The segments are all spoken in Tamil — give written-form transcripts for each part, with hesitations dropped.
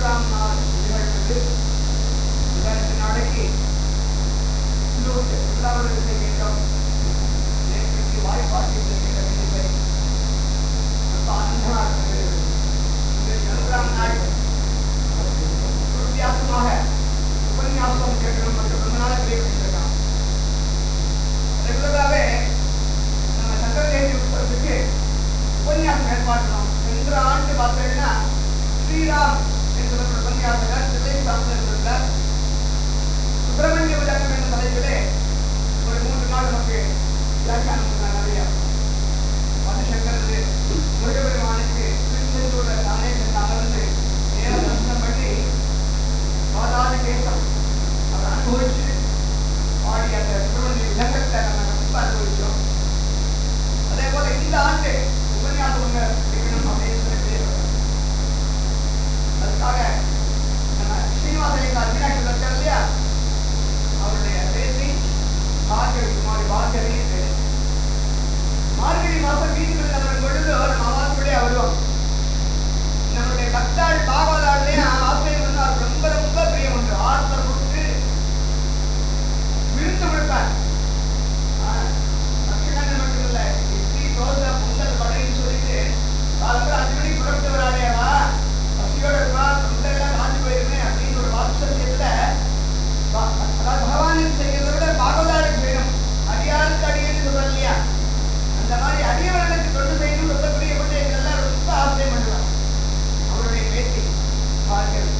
மூன்றாம் நாள் நிகழ்வு. இதற்கு நாளைக்கு உள்ளாவதற்கு கேட்டோம். நேற்றைக்கு வாய்ப்பாட்டில் கேட்டதில்லை. மூன்றாம் நாள் வித்தியாசமாக உபன்யாசம் கேட்கணும் மற்றும் ரொம்ப நாள் தெரியப்பட்டிருக்கான். ரெகுலராகவே நம்ம சங்கர ஜெயந்தி உற்சவத்துக்கு உபன்யாசம் ஏற்பாடுறோம். சென்ற ஆண்டு பார்த்தீங்கன்னா ஸ்ரீராம் என்ற உபன்யாசகர் தில்லை சாஸ்திரத்தில் சுப்பிரமணிய விளக்கம் என்ற தலைப்பிலே ஒரு 3 நாள் நமக்கு வியாக்கியானம் நிறைய மதுசங்கரது முருகபெருமானுக்கு திருச்செந்தூர தானே சென்று அமர்ந்து நேர தரிசனம் பண்ணி பாதாள கேசம் அதை அனுபவிச்சு பாடி அந்த சுப்பிரமணிய விளக்கத்தை நம்ம ரொம்ப அனுபவிச்சோம். அதே போல இந்த ஆண்டு உபன்யாசம் ஒன்று வைக்கணும் அப்படின்னு சொல்லி அதுக்காக நம்ம ஸ்ரீனிவாசலிங்கார் மீனாட்சி இருக்கார் இல்லையா, அவருடைய பேசி பாகவி குமாரி பாகவி மார்கழி மாதம் வீதிகளில் அவரும் பொழுது நம்ம அவாசுடைய வருவோம். நம்மளுடைய பக்தாள் பாகவதாள்லேயே ஆசிரியர் வந்து அவர் ரொம்ப ரொம்ப பிரியம் உண்டு. ஆர்த்தர் கொடுத்து விருந்து கொடுப்பார். லட்சக்கண்ணன் மட்டும் இல்லை, இட்லி தோசை பொங்கல் வடைன்னு சொல்லிட்டு காலம்புற 5 மணிக்கு புறப்பட்டு வராளேவா பசியோட இருக்கா தொண்டையெல்லாம் காஞ்சி போயிருமே அப்படின்னு ஒரு வாத்சல்யத்துல பகவானுக்கு செய்யறதை விட பாகவதாளுக்கு செய்யணும். அடியாளுக்கு அடியன்னு சொல்றாங்க இல்லையா, அந்த மாதிரி அடியவர்களுக்கு தொண்டு செய்யணும் ரொம்ப பிரியப்பட்டு எங்களெல்லாம் ரொம்ப ஆசிரியம் பண்ணுவார். அவருடைய பேத்தி பார்க்கிறது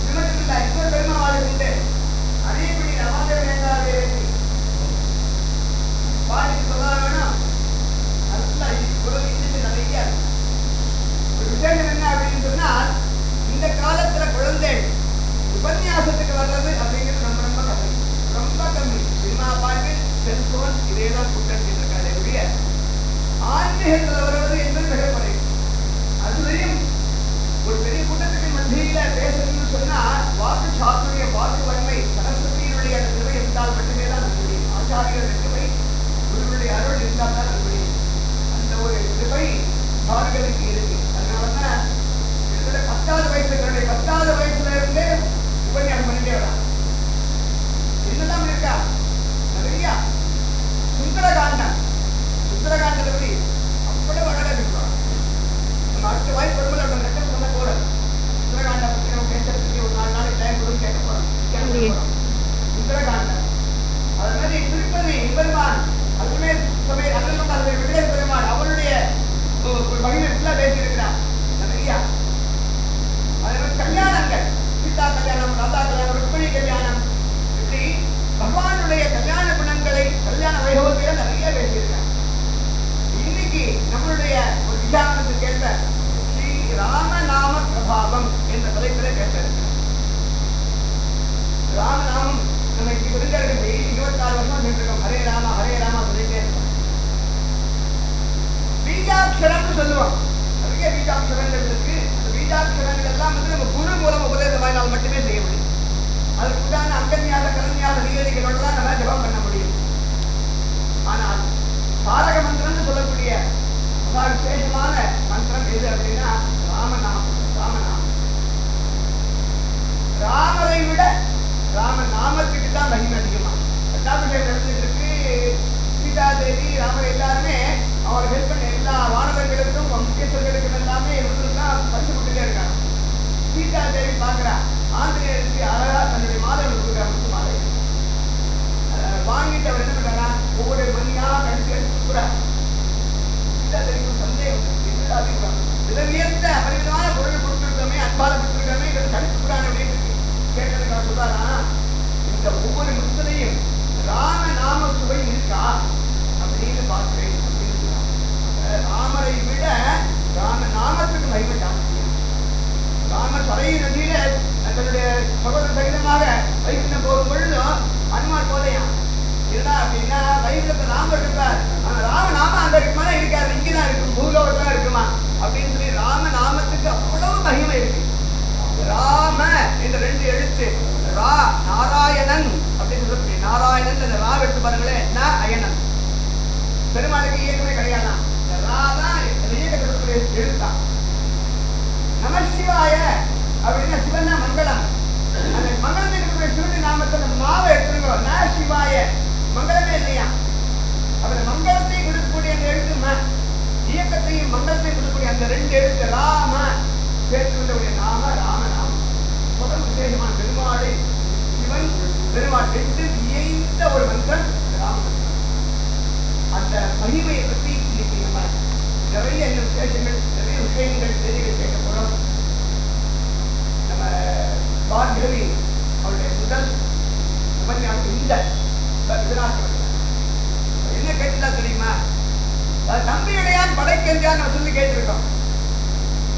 இது மட்டும் இல்லை, இன்னொரு பெருமாளுக்கு உண்டு. அதேபடி ராமதேவ நேதாவுடைய பேத்தி பாடிக்கு சொல்ல வேணும். நல்லா குரல் இன்னும் நிறைய ஒரு விசேஷம் என்ன அப்படின்னு சொன்னால், இந்த காலத்துல குழந்தைகள் உபன்யாசத்துக்கு வர்றது அப்படிங்கிறது ரொம்ப ரொம்ப கம்மி, ரொம்ப கம்மி. சினிமா பாட்டு, செல்போன் இதேதான் கூட்டணிட்டு இருக்காரு ஒழிய ஆன்மீகத்தில் வருவது என்பது மிகப்படை. அதுவரையும் ஒரு பெரிய கூட்டத்துக்கு மத்தியில பேசணும்னு சொன்னா வாக்கு சாத்துரியம், வாக்கு வன்மை, சரஸ்வதியினுடைய அந்த திருவை இருந்தால் மட்டுமே தான் நம்ப முடியும். ஆச்சாரியர்கள் திருவை, குருவுடைய அருள் இருந்தால் தான் நம்ப முடியும். அந்த ஒரு திருவை அவர்களுக்கு இருக்கு. அதனாலதான் கிட்டத்தட்ட 10வது வயசுல 10வது வயசுல இருந்தே உபன்யாசம் பண்ணிட்டே வரா. என்னெல்லாம் இருக்கா நிறைய. சுந்தரகாண்டம், சுந்தரகாண்டத்தை பற்றி அப்படியே அழகா இருக்கிறோம். நம்ம அடுத்த வாய்ப்பு வரும்போது அப்படி நெட்டம் சொன்ன கூட சுந்தரகாண்டம் பற்றி நம்ம பேசுறதுக்கு ஒரு 4 நாளைக்கு டைம் கொடுத்து கேட்க போறோம். சுந்தரகாண்டம் அது மாதிரி திருப்பதி பெருமான் அதுமே சமய அண்ணன் அதை விடுதலை பெருமான் அவருடைய மகிமை ஃபுல்லா பேசியிருக்கிறார் நிறையா. அதே மாதிரி கல்யாணங்கள், சீதா கல்யாணம், ராதா கல்யாணம், ருக்மிணி கல்யாணம், இப்படி பகவானுடைய கல்யாண குணங்களை, கல்யாண வைபவத்தை நிறைய பேசியிருக்காங்க. இன்னைக்கு நம்மளுடைய ஒரு விஞ்ஞானத்துக்கு ஏற்ப ஸ்ரீ ராமநாம பிரபாவம் என்ற தலைப்பிலே பேச இருக்கிறோம். ராமநாமம் நமக்கு விருந்தர்கள் 26 வருஷம் சென்றிருக்கோம். ஹரே ராமா ஹரே ராமா சொல்லிட்டே இருக்கோம். பீஜாட்சரம்னு சொல்லுவோம். நிறைய பீஜாட்சரங்கள் இருக்கு. அந்த பீஜாட்சரங்கள் எல்லாம் வந்து நம்ம குரு மூலம் உபதேசம் வாயினால் மட்டுமே செய்ய முடியும். அதுக்குண்டான அங்கன்யாச கலன்யாச நியதிகளோட தான் நம்ம ஜபம் பண்ண முடியும். ஆனால் தாரக மந்திரம்னு சொல்லக்கூடிய விசேஷமான மந்திரம் எது அப்படின்னா ராமநாமம். ராமநாமம் ராமரை விட ராமநாமத்துக்கு தான் மகிமை அதிகமா. பட்டாபிஷேகம் நடந்துட்டு இருக்கு. சீதா தேவி ராமர் எல்லாருமே அவர் ஹெல்ப் பண்ண எல்லா வானவர்களுக்கும் முக்கியஸ்தர்களுக்கும் எல்லாமே இவர்களுக்குலாம் பரிசு கொடுத்துட்டே இருக்காங்க. சீதா தேவி பார்க்கிறா ஆந்திரேயருக்கு அழகா தன்னுடைய மாதவன் கொடுக்குறாங்க. முத்து மாலை வாங்கிட்டு அவர் என்ன பண்றாரா ஒவ்வொரு மணியா கழிச்சு எடுத்து கொடுக்குறாரு. சீதா தேவிக்கு சந்தேகம் விதவியந்த அபரிமிதமான பொருள் கொடுத்துருக்கோமே, அன்பால கொடுத்துருக்கோமே, இதை கழிச்சு கொடுக்குறாங்க அப்படின்னு கேட்டதுக்காக சொல்றாரா, இந்த ஒவ்வொரு முத்தலையும் ராம நாம சுவை இருக்கா அப்படின்னு பார்க்கிறேன் அப்படின்னு சொல்றாங்க. ராமரை விட ராம நாமத்துக்கு மகிமை ஜாஸ்தி. ராமர் பழைய நதியில தன்னுடைய சகோதர சகிதமாக வைகுண்டம் போகும் பொழுதும் அனுமார் போதையா இருந்தா அப்படின்னா வைகுண்டத்தை ராமர் இருப்பார். ஆனா ராம நாம அங்க இருக்குமா இருக்காரு, இங்கதான் இருக்கும், பூலோகத்தான் இருக்குமா அப்படின்னு சொல்லி ராம நாமத்துக்கு அவ்வளவு மகிமை இருக்கு. ராம என்ற 2 எழுத்து ரா நாராயணன் அப்படின்னு சொல்லக்கூடிய நாராயணன் அந்த ரா எடுத்து பாருங்களேன். அயனன் பெருமாளுக்கு இயக்கமே கிடையாதான். ரா தான் இயக்கக்கூடிய எழுத்தான். நமசிவாய மங்களத்தையும் சொல்லக்கூடிய அந்த 2 எழுத்து ராம சேர்த்துடைய நாம ராமநாமம். முதல் விசேஷமான பெருமாளை சிவன் பெருமாள் 2 இயைந்த ஒரு மந்திரம் ராமமந்திரம். அந்த மகிமையை பற்றி இன்னைக்கு நம்ம நிறைய விசேஷங்கள், நிறைய விஷயங்கள், செய்திகள் கேட்க போறோம். நம்ம பார்கவி அவருடைய முதல் உபன்யாசம் இந்த என்ன கேட்டுதா தெரியுமா? தம்பியுடையான் படைக்கின்றான் சொல்லி கேட்டிருக்கோம்.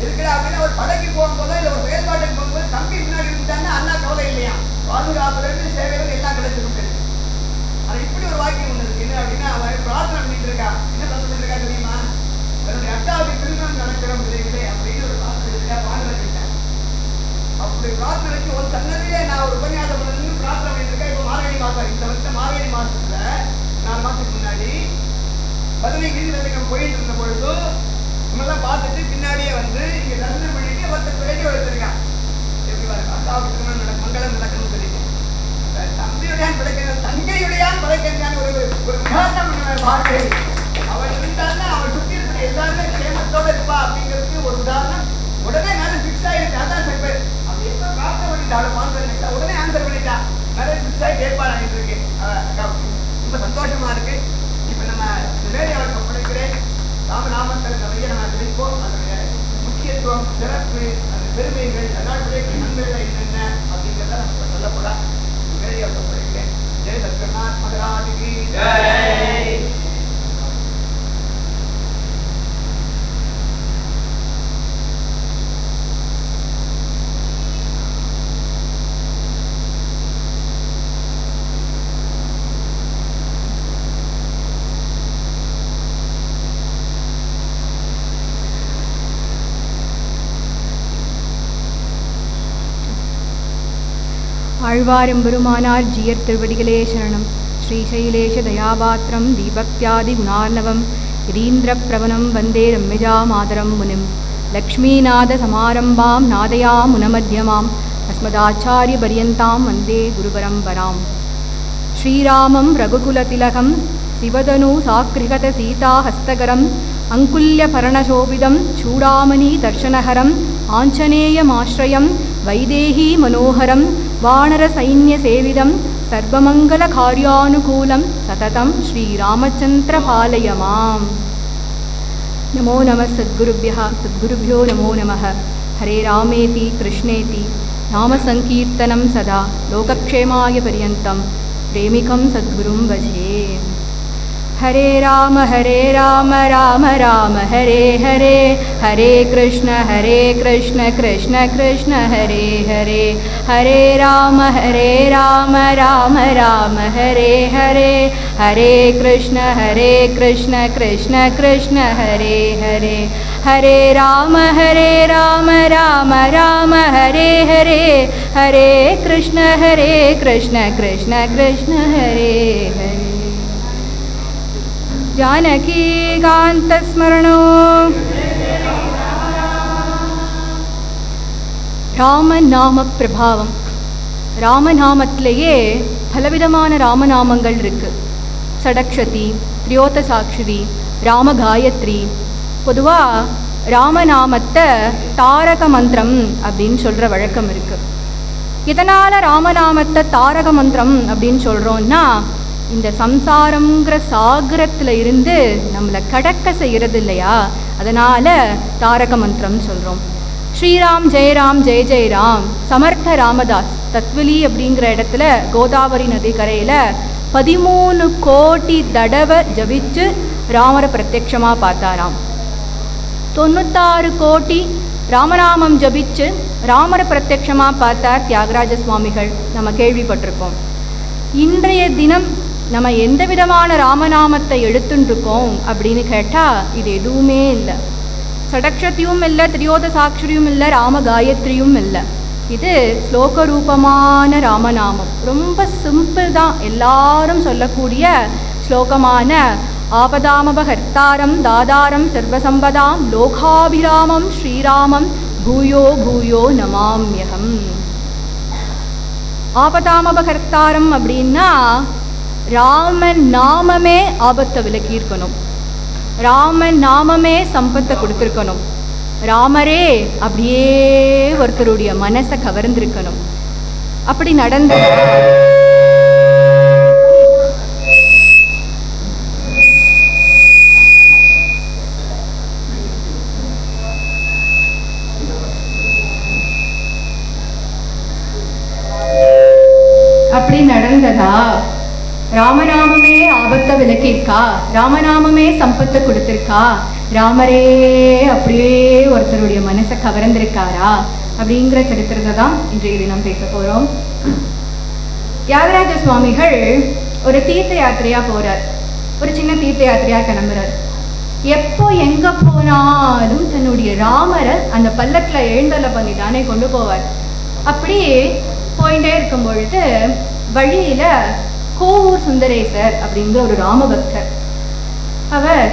இருக்கிறா அப்படின்னு ஒரு படைக்கு போகும்போதோ இல்லை ஒரு செயல்பாட்டுக்கு போகும்போது தம்பி முன்னாடி இருந்தாங்கன்னா அண்ணா கவலை இல்லையா, பாதுகாப்புலேருந்து சேவைகள் எல்லாம் கிடைச்சிருக்கு. ஆனா இப்படி ஒரு வாக்கியம் ஒண்ணு இருக்கு. என்ன அப்படின்னா அவன் பிரார்த்தனை பண்ணிட்டு இருக்கா. என்ன பிரார்த்தனை இருக்கா தெரியுமா? தன்னுடைய அட்டாவுக்கு திருமணம் நடக்கிறோம் விரைவிலே அப்படின்னு ஒரு பிரார்த்தனை இருக்கா. பாடுறேன் அப்படி பிரார்த்தனை வச்சு ஒரு சன்னதியிலே நான் ஒரு உபன்யாசம் பண்ணணும்னு பிரார்த்தனை பண்ணிட்டு இருக்கேன். இப்போ மார்கழி மாசம், இந்த வருஷம் மார்கழி மாசத்துல 4 மாசத்துக்கு முன்னாடி பதினை வீதிகளுக்கு போயிட்டு இருந்த பொழுது நம்மெல்லாம் பார்த்துட்டு பின்னாடியே வந்து இங்க தரிசனம் பண்ணிட்டு ஒருத்தர் ரேடியோ எடுத்திருக்கான். எப்படி பாருங்க, அட்டாவுக்கு திருமணம் மங்களம் நடக்கணும்னு சொல்லிட்டு தம்பியுடையான் படைக்கிறான், தங்கையுடையான் படைக்கிறான் ஒரு உதாரணம் பாட்டு. அவன் இருந்தான்னா அவன் சுற்றி இருக்கிற எல்லாருமே சேமத்தோட இருப்பா அப்படிங்கிறதுக்கு ஒரு உதாரணம். உடனே மேல பிக்ஸ் ஆயிருக்கு. அதான் சில பேர் அவன் எப்ப பிரார்த்தனை பண்ணிட்டாலும் பாட்டு உடனே ஆன்சர் பண்ணிட்டா. நிறைய பிக்ஸ் ஆகி ஏற்பாடு ஆகிட்டு இருக்கு. ரொம்ப சந்தோஷமா இருக்கு. இப்ப நம்ம வேலை அவருக்கு ஒப்படைக்கிறேன். ராமநாமத்தில் நிறைய நம்ம கிடைப்போம். அதனுடைய முக்கியத்துவம், சிறப்பு, அந்த பெருமைகள், அதனுடைய நன்மைகள் என்னென்ன அப்படிங்கிறத நம்ம சொல்ல போறா. வேலை அவருக்கு ஒப்படைக்கிறேன். ஜெய சத்குருநாத் மகாராஜுக்கு ஜெய். ஆழ்வாரெம்பெருமானார் ஜீயர் திருவடிகளே சரணம். ஸ்ரீசைலேஷ தயாபாத்திரம் தீபக்தியாதி குணார்ணவம் யதீந்திர பிரவணம் வந்தே ரம்யஜா மாதரம் முனிம். லக்ஷ்மீநாத சமாரம்பாம் நாதயா முனமத்யமாம் அஸ்மதாச்சாரிய பரியந்தாம் வந்தே குருபரம்பராம். ஸ்ரீராமம் ரகுகுலதிலகம் சிவதனு சாக்ரிகத சீதா ஹஸ்தகரம் அங்குல்ய பரணசோபிதம் சூடாமணி தர்ஷனஹரம் ஆஞ்சநேயமாஸ்ரயம் வைதேகி மனோகரம் வானர சைன்ய சேவிதம் சர்வமங்கல கார்யானுகூலம் சததம் ஸ்ரீராமச்சந்திர பாலயமாம். நமோ நம சத்குருभ्यो நமோ நமः. ஹரே ராமேதி கிருஷ்ணேதி நாம சங்கீர்த்தனம் சதா லோகக்ஷேமாய பர்யந்தம் பிரேமிகம் சத்குரும் பஜே. हरे राम राम राम हरे हरे, हरे कृष्ण कृष्ण कृष्ण हरे हरे. हरे राम राम राम हरे हरे, हरे कृष्ण कृष्ण कृष्ण हरे हरे. हरे राम राम राम हरे हरे, हरे कृष्ण कृष्ण कृष्ण हरे हरे. जानकी कांतस्मरणो ராமநாம பிரபாவம். ராமநாமத்திலேயே பலவிதமான ராமநாமங்கள் இருக்கு. சடக்ஷதி, திரியோதசாட்சரி, ராமகாயத்ரி. பொதுவாக ராமநாமத்தை தாரக மந்திரம் அப்படின்னு சொல்கிற வழக்கம் இருக்கு. இதனால் ராமநாமத்தை தாரக மந்திரம் அப்படின்னு சொல்கிறோன்னா, இந்த சம்சாரங்கிற சாகரத்தில் இருந்து நம்மளை கடக்க செய்கிறது இல்லையா, அதனால் தாரக மந்திரம் சொல்கிறோம். ஸ்ரீராம் ஜெயராம் ஜெய ஜெயராம். சமர்த்த ராமதாஸ் தத்வலி அப்படிங்கிற இடத்துல கோதாவரி நதி கரையில் 13 கோடி தடவை ஜபிச்சு ராமரை பிரத்யட்சமாக பார்த்தாராம். 96 கோடி ராமநாமம் ஜபிச்சு ராமரை பிரத்யட்சமாக பார்த்தார் தியாகராஜ சுவாமிகள். நம்ம கேள்விப்பட்டிருக்கோம். இன்றைய தினம் நம்ம எந்த விதமான ராமநாமத்தை எடுத்துட்டுருக்கோம் அப்படின்னு கேட்டால் இது எதுவுமே இல்லை. சடக்ஷதியும் இல்லை, திரியோதசாட்சரியும் இல்லை, ராமகாயத்ரியும் இல்லை. இது ஸ்லோக ரூபமான ராமநாமம். ரொம்ப சிம்பிள் தான், எல்லாரும் சொல்லக்கூடிய ஸ்லோகமான ஆபதாமபஹர்த்தாரம் தாதாரம் சர்வசம்பதாம் லோகாபிராமம் ஸ்ரீராமம் பூயோ பூயோ நமாம்யகம். ஆபதாமபஹர்த்தாரம் அப்படின்னா ராமன் நாமமே ஆபத்தை விலக்கியிருக்கணும். ராமன் நாமமே சம்பத்தை கொடுத்துருக்கணும். ராமரே அப்படியே ஒருத்தருடைய மனசை கவர்ந்திருக்கணும். அப்படி நடந்த அப்படி நடந்ததா? ராமநாமமே ஆபத்தை விலக்கியிருக்கா, ராமநாமமே சம்பத்தை கொடுத்திருக்கா, ராமரே அப்படியே ஒருத்தருடைய மனசை கவர்ந்திருக்காரா அப்படிங்கிற சரித்திரத்தை தான் இன்றைய தினம் பேச போறோம். தியாகராஜ சுவாமிகள் ஒரு தீர்த்த யாத்திரையா போறார். ஒரு சின்ன தீர்த்த யாத்திரையா கிளம்புறார். எப்போ எங்க போனாலும் தன்னுடைய ராமரை அந்த பல்லக்கில் எழுந்தலை பண்ணி தானே கொண்டு போவார். அப்படி போயிட்டே இருக்கும் பொழுது வழியில கோவூர் சுந்தரேசர் அப்படிங்கிற ஒரு ராமபக்தர், அவர்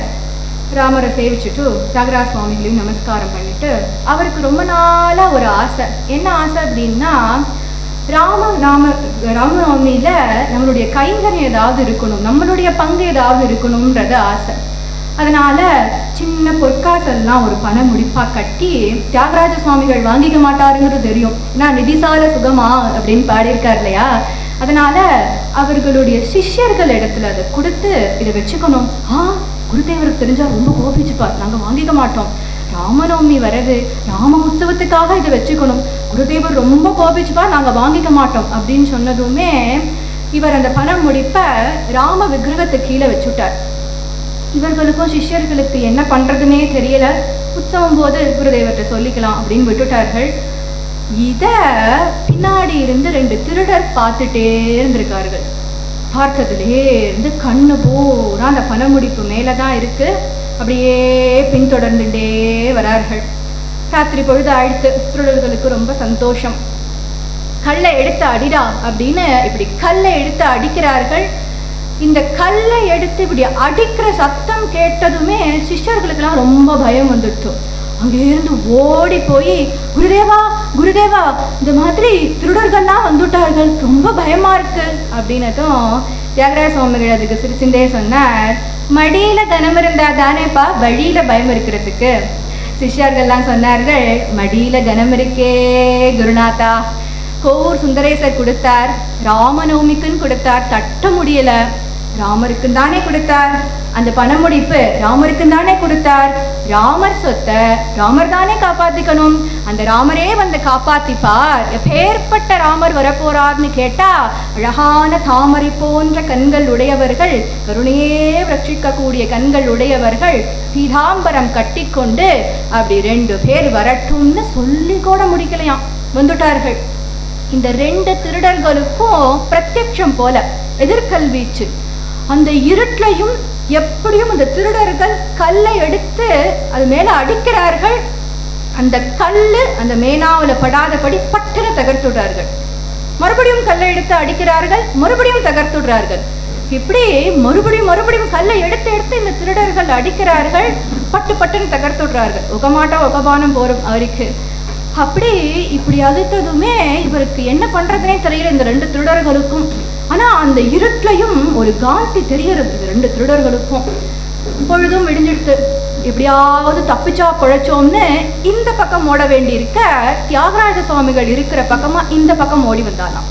ராமரை சேவிச்சுட்டு தியாகராஜ சுவாமிகளையும் நமஸ்காரம் பண்ணிட்டு, அவருக்கு ரொம்ப நாளா ஒரு ஆசை. என்ன ஆசை அப்படின்னா, ராமநவமியில நம்மளுடைய கைங்கரியம் ஏதாவது இருக்கணும், நம்மளுடைய பங்கு ஏதாவது இருக்கணும்ன்றது ஆசை. அதனால சின்ன பொற்காசெல்லாம் ஒரு பண முடிப்பா கட்டி, தியாகராஜ சுவாமிகள் வாங்கிக்க மாட்டாருங்கிறது தெரியும், ஏன்னா நிதிசால சுகமா அப்படின்னு பாடியிருக்கார் இல்லையா. அதனால அவர்களுடைய சிஷ்யர்கள் இடத்துல அதை கொடுத்து இதை வச்சுக்கணும். குருதேவருக்கு தெரிஞ்சா ரொம்ப கோபிச்சுப்பார், நாங்கள் வாங்கிக்க மாட்டோம், ராமநவமி வரது, ராம உற்சவத்துக்காக இதை வச்சுக்கணும், குருதேவர் ரொம்ப கோபிச்சுப்பார், நாங்கள் வாங்கிக்க மாட்டோம் அப்படின்னு சொன்னதுமே இவர் அந்த பணம் முடிப்ப ராம விக்கிரகத்தை கீழே வச்சுட்டார். இவர்களுக்கும் சிஷ்யர்களுக்கு என்ன பண்றதுன்னே தெரியல. உற்சவம் போது குருதேவர்கிட்ட சொல்லிக்கலாம் அப்படின்னு விட்டுட்டார்கள். இத பின்னாடி இருந்து 2 திருடர் பார்த்துட்டே இருந்திருக்கார்கள். பார்த்ததுலே இருந்து கண்ணு பூரா அந்த பணமுடிப்பு மேலதான் இருக்கு. அப்படியே பின்தொடர்ந்துட்டே வரார்கள். ராத்திரி பொழுது ஆயிடுத்து. திருடர்களுக்கு ரொம்ப சந்தோஷம். கல்லை எடுத்து அடிடா அப்படின்னு இப்படி கல்லை எடுத்து அடிக்கிறார்கள். இந்த கல்லை எடுத்து இப்படி அடிக்கிற சத்தம் கேட்டதுமே சிஷ்யர்களுக்கெல்லாம் ரொம்ப பயம் வந்துடுச்சு. அங்கேருந்து ஓடி போய், குருதேவா குருதேவா, இந்த மாதிரி திருடர்கள்லாம் வந்துட்டார்கள், ரொம்ப பயமா இருக்கு அப்படின்னதும் தியாகராஜ சுவாமிகள் அதுக்கு சிரிச்சுட்டே சொன்னார், மடியில தனம் இருந்தா தானேப்பா வழியில பயம் இருக்கிறதுக்கு. சிஷ்யர்கள்லாம் சொன்னார்கள், மடியில கனம் இருக்கே குருநாதா, கோவூர் சுந்தரேசர் கொடுத்தார், ராமநவமிக்குன்னு கொடுத்தார், தட்ட முடியல, ராமருக்கு தானே கொடுத்தார், அந்த பணமுடிப்பு ராமருக்கு தானே கொடுத்தார், ராமர் சொத்தை ராமர் தானே காப்பாத்திக்கணும், அந்த ராமரே வந்து காப்பாத்திப்பார், எப்பேற்பட்ட ராமர் வரப்போறார்னு கேட்டா, அழகான தாமரை போன்ற கண்கள் உடையவர்கள், கருணையே ரட்சிக்கக்கூடிய கண்கள் உடையவர்கள், பீதாம்பரம் கட்டி கொண்டு அப்படி 2 பேர் வரட்டும்னு சொல்லி கூட முடிக்கலையாம், வந்துட்டார்கள். இந்த 2 திருடர்களுக்கும் பிரத்யட்சம் போல எதிர்கல்வீச்சு. அந்த இருட்லையும் எப்படியும் அந்த திருடர்கள் கல்லை எடுத்து அது மேல அடிக்கிறார்கள். அந்த கல்லு அந்த மேனாவில் படாதபடி பட்டுன்னு தகர்த்துடுறார்கள். மறுபடியும் கல்லை எடுத்து அடிக்கிறார்கள், மறுபடியும் தகர்த்துடுறார்கள். இப்படி மறுபடியும் கல்லை எடுத்து இந்த திருடர்கள் அடிக்கிறார்கள், பட்டுன்னு தகர்த்துடுறார்கள். உகமாட்டா உகபானம் போரும் அவருக்கு. அப்படி இப்படி அழுத்ததுமே இவருக்கு என்ன பண்றதுனே தெரியல இந்த 2 திருடர்களுக்கும். ஆனா அந்த இருட்லையும் ஒரு காந்தி தெரியறது 2 திருடர்களுக்கும். பொழுதும் விடிஞ்சிடுத்து. எப்படியாவது தப்பிச்சா பிழைச்சோம்னு இந்த பக்கம் ஓட வேண்டி இருக்க, தியாகராஜ சுவாமிகள் இருக்கிற பக்கமா இந்த பக்கம் ஓடி வந்தாலாம்.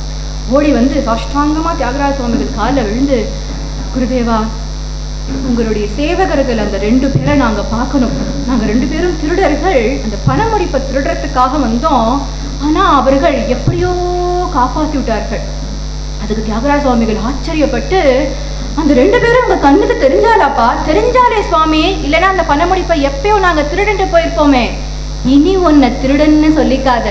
ஓடி வந்து சாஷ்டாங்கமா தியாகராஜ சுவாமிகள் காலில் விழுந்து, குருதேவா, உங்களுடைய சேவகர்கள் அந்த 2 பேரை நாங்க பார்க்கணும், நாங்க 2 பேரும் திருடர்கள், அந்த பணமுடிப்பை திருடுறதுக்காக வந்தோம், ஆனா அவர்கள் எப்படியோ காப்பாத்தி விட்டார்கள். அதுக்கு தியாகராஜ சுவாமிகள் ஆச்சரியப்பட்டு, அந்த 2 பேரும் உங்க கண்ணுக்கு தெரிஞ்சாலாப்பா? தெரிஞ்சாலே சுவாமி, இல்லைன்னா அந்த பணமுடிப்பை எப்பயோ நாங்க திருடிட்டு போயிருப்போமே. இனி உன்னை திருடன்னு சொல்லிக்காத,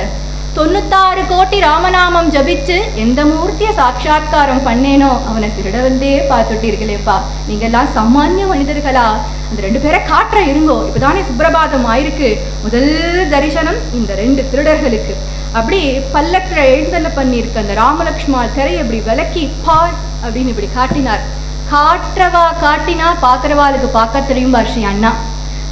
96 கோடி ராமநாமம் ஜபிச்சு எந்த மூர்த்திய சாட்சா்காரம் பண்ணேனோ அவனை திருட வந்தே பார்த்துட்டீர்களேப்பா, நீங்க எல்லாம் சாமானிய மனிதர்களா? அந்த 2 பேரை காட்டுற இருங்கோ, இப்பதானே சுப்பிரபாதம் ஆயிருக்கு, முதல் தரிசனம் இந்த 2 திருடர்களுக்கு. அப்படி பல்லக்கில் எழுந்தல பண்ணியிருக்க அந்த ராமலக்ஷ்மண திரையை இப்படி விலக்கி பார் அப்படின்னு இப்படி காட்டினார். காட்டுறவா காட்டினா பார்க்கறவாளுக்கு பார்க்க தெரியும் பாஷி அண்ணா.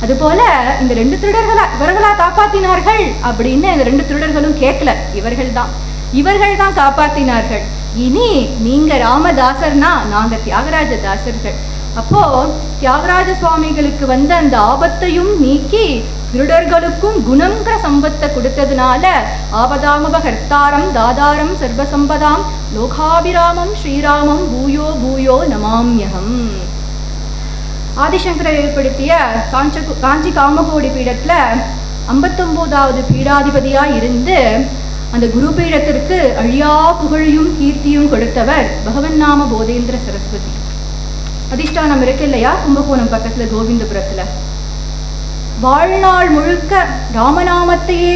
அதுபோல இந்த 2 திருடர்களா இவர்களா காப்பாத்தினார்கள் அப்படின்னு இந்த 2 திருடர்களும் கேட்கல, இவர்கள் தான் காப்பாத்தினார்கள். இனி நீங்க ராமதாசர்னா நாங்க தியாகராஜ தாசர்கள், அப்போ தியாகராஜ சுவாமிகளுக்கு வந்த அந்த ஆபத்தையும் நீக்கி திருடர்களுக்கும் குணங்கிற சம்பத்தை கொடுத்ததுனால ஆபதாமப கர்த்தாரம் தாதாரம் சர்வசம்பதாம் லோகாபிராமம் ஸ்ரீராமம் பூயோ பூயோ நமாம்யகம். ஆதிசங்கரர் ஏற்படுத்திய காஞ்சி காமகோடி பீடத்துல 59வது பீடாதிபதியா இருந்து அந்த குரு பீடத்திற்கு அழியா புகழையும் கீர்த்தியும் கொடுத்தவர் பகவன் நாம போதேந்திர சரஸ்வதி. அதிஷ்டானம் இருக்கு இல்லையா, கும்பகோணம் பக்கத்துல கோவிந்தபுரத்துல. வாழ்நாள் முழுக்க ராமநாமத்தையே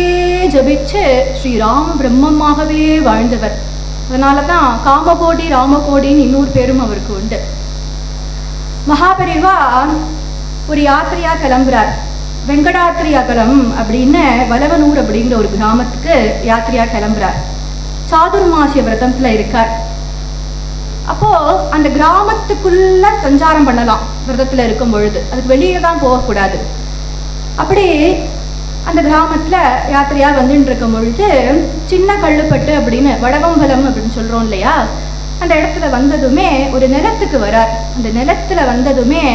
ஜபிச்சு ஸ்ரீராம பிரம்மமாகவே வாழ்ந்தவர். அதனாலதான் காமகோடி ராமகோடின்னு இன்னொரு பேரும் அவருக்கு உண்டு. மகாபெரிவா ஒரு யாத்திரையா கிளம்புறார். வெங்கடாத்திரி அகலம் அப்படின்னு வலவனூர் அப்படிங்கிற ஒரு கிராமத்துக்கு யாத்திரையா கிளம்புறார். சாதுர்மாசிய விரதத்துல இருக்கார். அப்போ அந்த கிராமத்துக்குள்ள சஞ்சாரம் பண்ணலாம் விரதத்துல இருக்கும் பொழுது, அதுக்கு வெளியே தான் போகக்கூடாது. அப்படி அந்த கிராமத்துல யாத்திரையா வந்துட்டு இருக்கும் பொழுது சின்ன கள்ளுப்பட்டு அப்படின்னு வடவம்பலம் அப்படின்னு சொல்றோம் இல்லையா, அந்த இடத்துல வந்ததுமே ஒரு நிலத்துக்கு வரார். அந்த நிலத்துல வந்ததுமே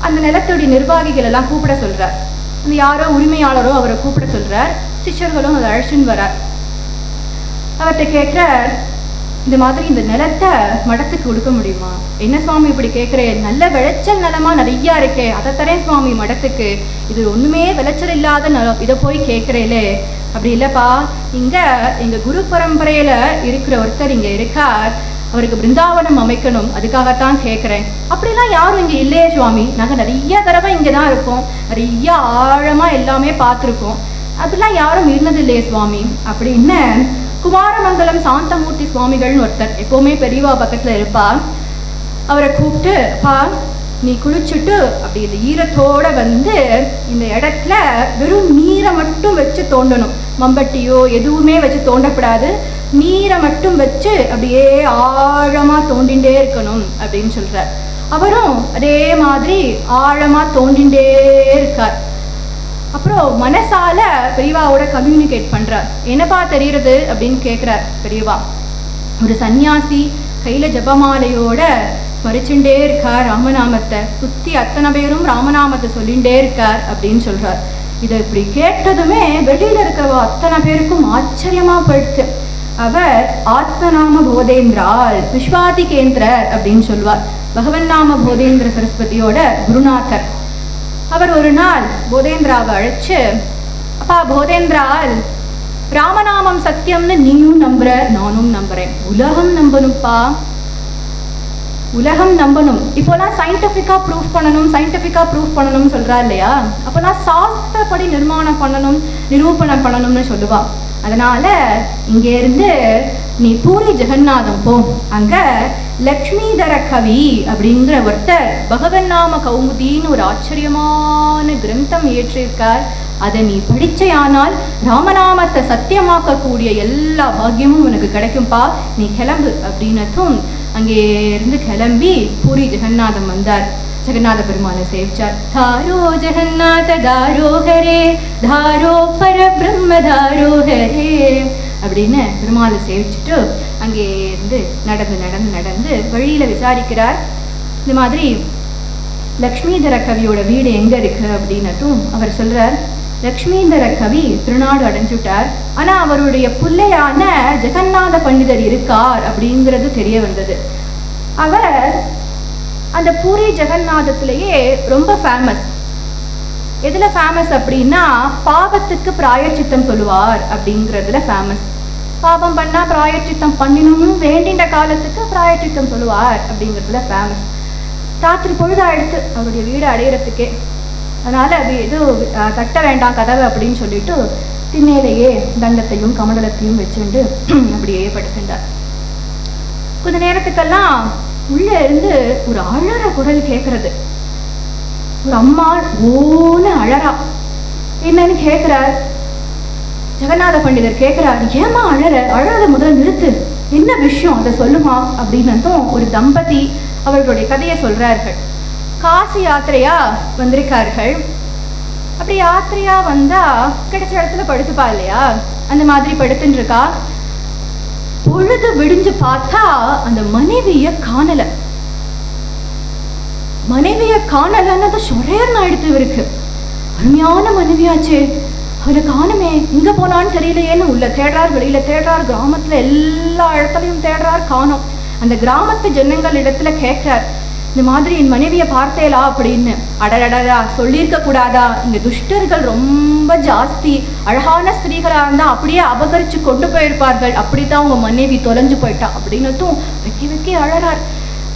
அந்த நிலத்துடைய நிர்வாகிகள் எல்லாம் கூப்பிட சொல்றார். அந்த யாரோ உரிமையாளரோ அவரை கூப்பிட சொல்றார். சிஷ்யர்களும் அதை அழைச்சின்னு வரார். அவர்கிட்ட கேட்கிறார், இந்த மாதிரி இந்த நிலத்தை மடத்துக்கு கொடுக்க முடியுமா? என்ன சுவாமி இப்படி கேட்கிறேன்? நல்ல விளைச்சல் நிலமா நிறைய இருக்கே, அதை தரேன் சுவாமி மடத்துக்கு. இது ஒண்ணுமே விளைச்சல் இல்லாத நிலம், இதை போய் கேட்கிறேலே. அப்படி இல்லப்பா, இங்க எங்க குரு பரம்பரையில இருக்கிற ஒருத்தர் இங்க இருக்கார், அவருக்கு பிருந்தாவனம் அமைக்கணும், அதுக்காகத்தான் கேட்கிறேன். அப்படிலாம் யாரும் இங்க இல்லையே சுவாமி, நாங்க நிறைய தடவை இங்கதான் இருக்கோம், நிறைய ஆழமா எல்லாமே பார்த்துருக்கோம், அப்படிலாம் யாரும் இருந்தது இல்லையே சுவாமி அப்படின்னு. குமாரமங்கலம் சாந்தமூர்த்தி சுவாமிகள்னு ஒருத்தர் எப்பவுமே பெரியவா பக்கத்துல இருப்பார். அவரை கூப்பிட்டு, பா நீ குளிச்சுட்டு அப்படி இந்த ஈரத்தோட வந்து இந்த இடத்துல வெறும் நீரை மட்டும் வச்சு தோண்டணும், மம்பட்டியோ எதுவுமே வச்சு தோண்டப்படாது, நீரை மட்டும் வச்சு அப்படியே ஆழமா தோண்டிண்டே இருக்கணும் அப்படின்னு சொல்றார். அவரும் அதே மாதிரி ஆழமா தோண்டிண்டே இருக்கார். அப்புறம் மனசால பெரியவாவோட கம்யூனிகேட் பண்றார். என்னப்பா தெரியுறது அப்படின்னு கேட்கிறார் பெரியவா. ஒரு சன்னியாசி கையில ஜபமாலையோட ஸ்மரிச்சுட்டே இருக்கார் ராமநாமத்தை, சுத்தி அத்தனை பேரும் ராமநாமத்தை சொல்லிண்டே இருக்கார் அப்படின்னு சொல்றார். இதை இப்படி கேட்டதுமே வெளியில இருக்கிற அத்தனை பேருக்கும் ஆச்சரியமா போயிடுச்சு. அவர் ஆத்மநாம போதேந்திரால் விஸ்வாதி கேந்திரர் அப்படின்னு சொல்வார். பகவன் நாம போதேந்திர சரஸ்வதியோட குருநாதர். அவர் ஒரு நாள் போதேந்திராவை அழைச்சு, அப்பா போதேந்திரால், ராமநாமம் சத்தியம்னு நீயும் நம்புற, நானும் நம்புறேன், உலகம் நம்பணும்ப்பா, உலகம் நம்பணும். இப்போலாம் சயின்டிஃபிக்கா ப்ரூஃப் பண்ணணும்னு சொல்றா இல்லையா, அப்போலாம் சாஸ்திரப்படி நிர்மாணம் பண்ணணும், நிரூபணம் பண்ணணும்னு சொல்லுவா. அதனால இங்க இருந்து நீ பூரி ஜெகநாதம் போ, அங்க லக்ஷ்மிதர கவி அப்படிங்கிற ஒருத்தர் பகவன் நாம கௌமுதின்னு ஒரு ஆச்சரியமான கிரந்தம் இயற்றியிருக்கார். அதை நீ படிச்சையானால் ராமநாமத்தை சத்தியமாக்கக்கூடிய எல்லா பாக்கியமும் உனக்கு கிடைக்கும்பா, நீ கிளம்பு அப்படின்னதும் அங்கே இருந்து கிளம்பி பூரி ஜெகநாதம் வந்தார். ஜெகநாத பெருமானை சேவிச்சார். தாரோ ஜெகநாத தாரோஹரே, தாரோ பர பிரம்ம தாரோஹரே அப்படின்னு பெருமாளை சேவிச்சுட்டு அங்கே இருந்து நடந்து வழியில விசாரிக்கிறார். இந்த மாதிரி லக்ஷ்மிதர கவியோட வீடு எங்க இருக்கு அப்படின்னதும் அவர் சொல்றார், லக்ஷ்மிதர கவி திருநாடு அடைஞ்சுட்டார், ஆனா அவருடைய பிள்ளையான ஜெகநாத பண்டிதர் இருக்கார் அப்படிங்கிறது தெரிய வந்தது. அவர் அந்த பூரி ஜெகநாதத்திலேயே ரொம்ப ஃபேமஸ். எதுல ஃபேமஸ் அப்படின்னா பாவத்துக்கு பிராயச்சித்தம் சொல்லுவார் அப்படிங்கிறதுல ஃபேமஸ். பாவம் பண்ணா பிராயச்சித்தம் பண்ணினும், வேண்டின்ற காலத்துக்கு பிராயச்சித்தம் சொல்லுவார் அப்படிங்கிறதுல ஃபேமஸ். ராத்திரி பொழுதாயிடுத்து அவருடைய வீடு அடையிறதுக்கே. அதனால இது தட்ட வேண்டாம் கதவை அப்படின்னு சொல்லிட்டு திண்ணையிலேயே தண்டத்தையும் கமண்டலத்தையும் வச்சுட்டு அப்படியே படுத்துட்டார். கொஞ்ச நேரத்துக்கெல்லாம் உள்ள இருந்து ஒரு அழற குரல் கேட்கறது. ஒரு அம்மா ஓன்னு அழறா. என்னன்னு கேட்கிறார் ஜெகநாத பண்டிதர். கேட்கிறார், ஏமா அழறத முதல்ல நிறுத்து, என்ன விஷயம் அதை சொல்லுமா அப்படின்னதும் ஒரு தம்பதி அவர்களுடைய கதையை சொல்றார்கள். காசி யாத்திரையா வந்திருக்கார்கள். அப்படி யாத்திரையா வந்தா கிடைச்ச இடத்துல படுத்துப்பா இல்லையா, அந்த மாதிரி படுத்துட்டு இருக்கா. பொழுது விடிஞ்சு பார்த்தா அந்த மனைவிய காணல. மனைவியை காணலன்னு சொரேர்னு ஆயிடுத்து இவருக்கு. அருமையான மனைவியாச்சே, அவரை காணுமே, எங்க போனான்னு தெரியலையேன்னு உள்ள தேடுறார், வெளியில தேடுறார், கிராமத்துல எல்லா இடத்துலையும் தேடுறார், காணோம். அந்த கிராமத்து ஜனங்கள் இடத்துல கேட்கிறார், இந்த மாதிரி என் மனைவியை பார்த்தேலா அப்படின்னு. அடடடா, சொல்லியிருக்க கூடாதா, இங்க துஷ்டர்கள் ரொம்ப ஜாஸ்தி, அழகான ஸ்திரீகளா இருந்தா அப்படியே அபகரிச்சு கொண்டு போயிருப்பார்கள், அப்படித்தான் உங்க மனைவி தொலைஞ்சு போயிட்டா அப்படின்னுட்டும் வெக்கி வெக்கி அழறார்.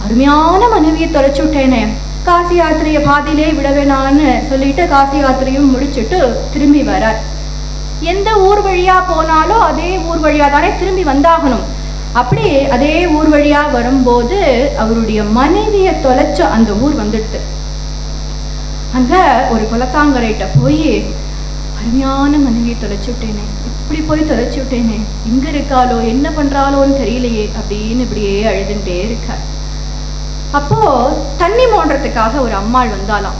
அருமையான மனைவியை தொலைச்சு விட்டேனே, காசி யாத்திரையை பாதியிலே விடவேணான்னு சொல்லிட்டு காசி யாத்திரையும் முடிச்சுட்டு திரும்பி வரார். எந்த ஊர் வழியா போனாலும் அதே ஊர் வழியா தானே திரும்பி வந்தாகணும். அப்படி அதே ஊர் வழியா வரும்போது அவருடைய மனைவியை தொலைச்ச அந்த ஊர் வந்துடுது. அங்க ஒரு குலத்தாங்கரைட்ட போய், அருமையான மனைவியை தொலைச்சு விட்டேனே, இப்படி போய் தொலைச்சு விட்டேனே, எங்க இருக்காளோ என்ன பண்றாளோன்னு தெரியலையே அப்படின்னு இப்படியே அழுதுண்டே இருக்கார். அப்போ தண்ணி மோடுறதுக்காக ஒரு அம்மாள் வந்தாலாம்.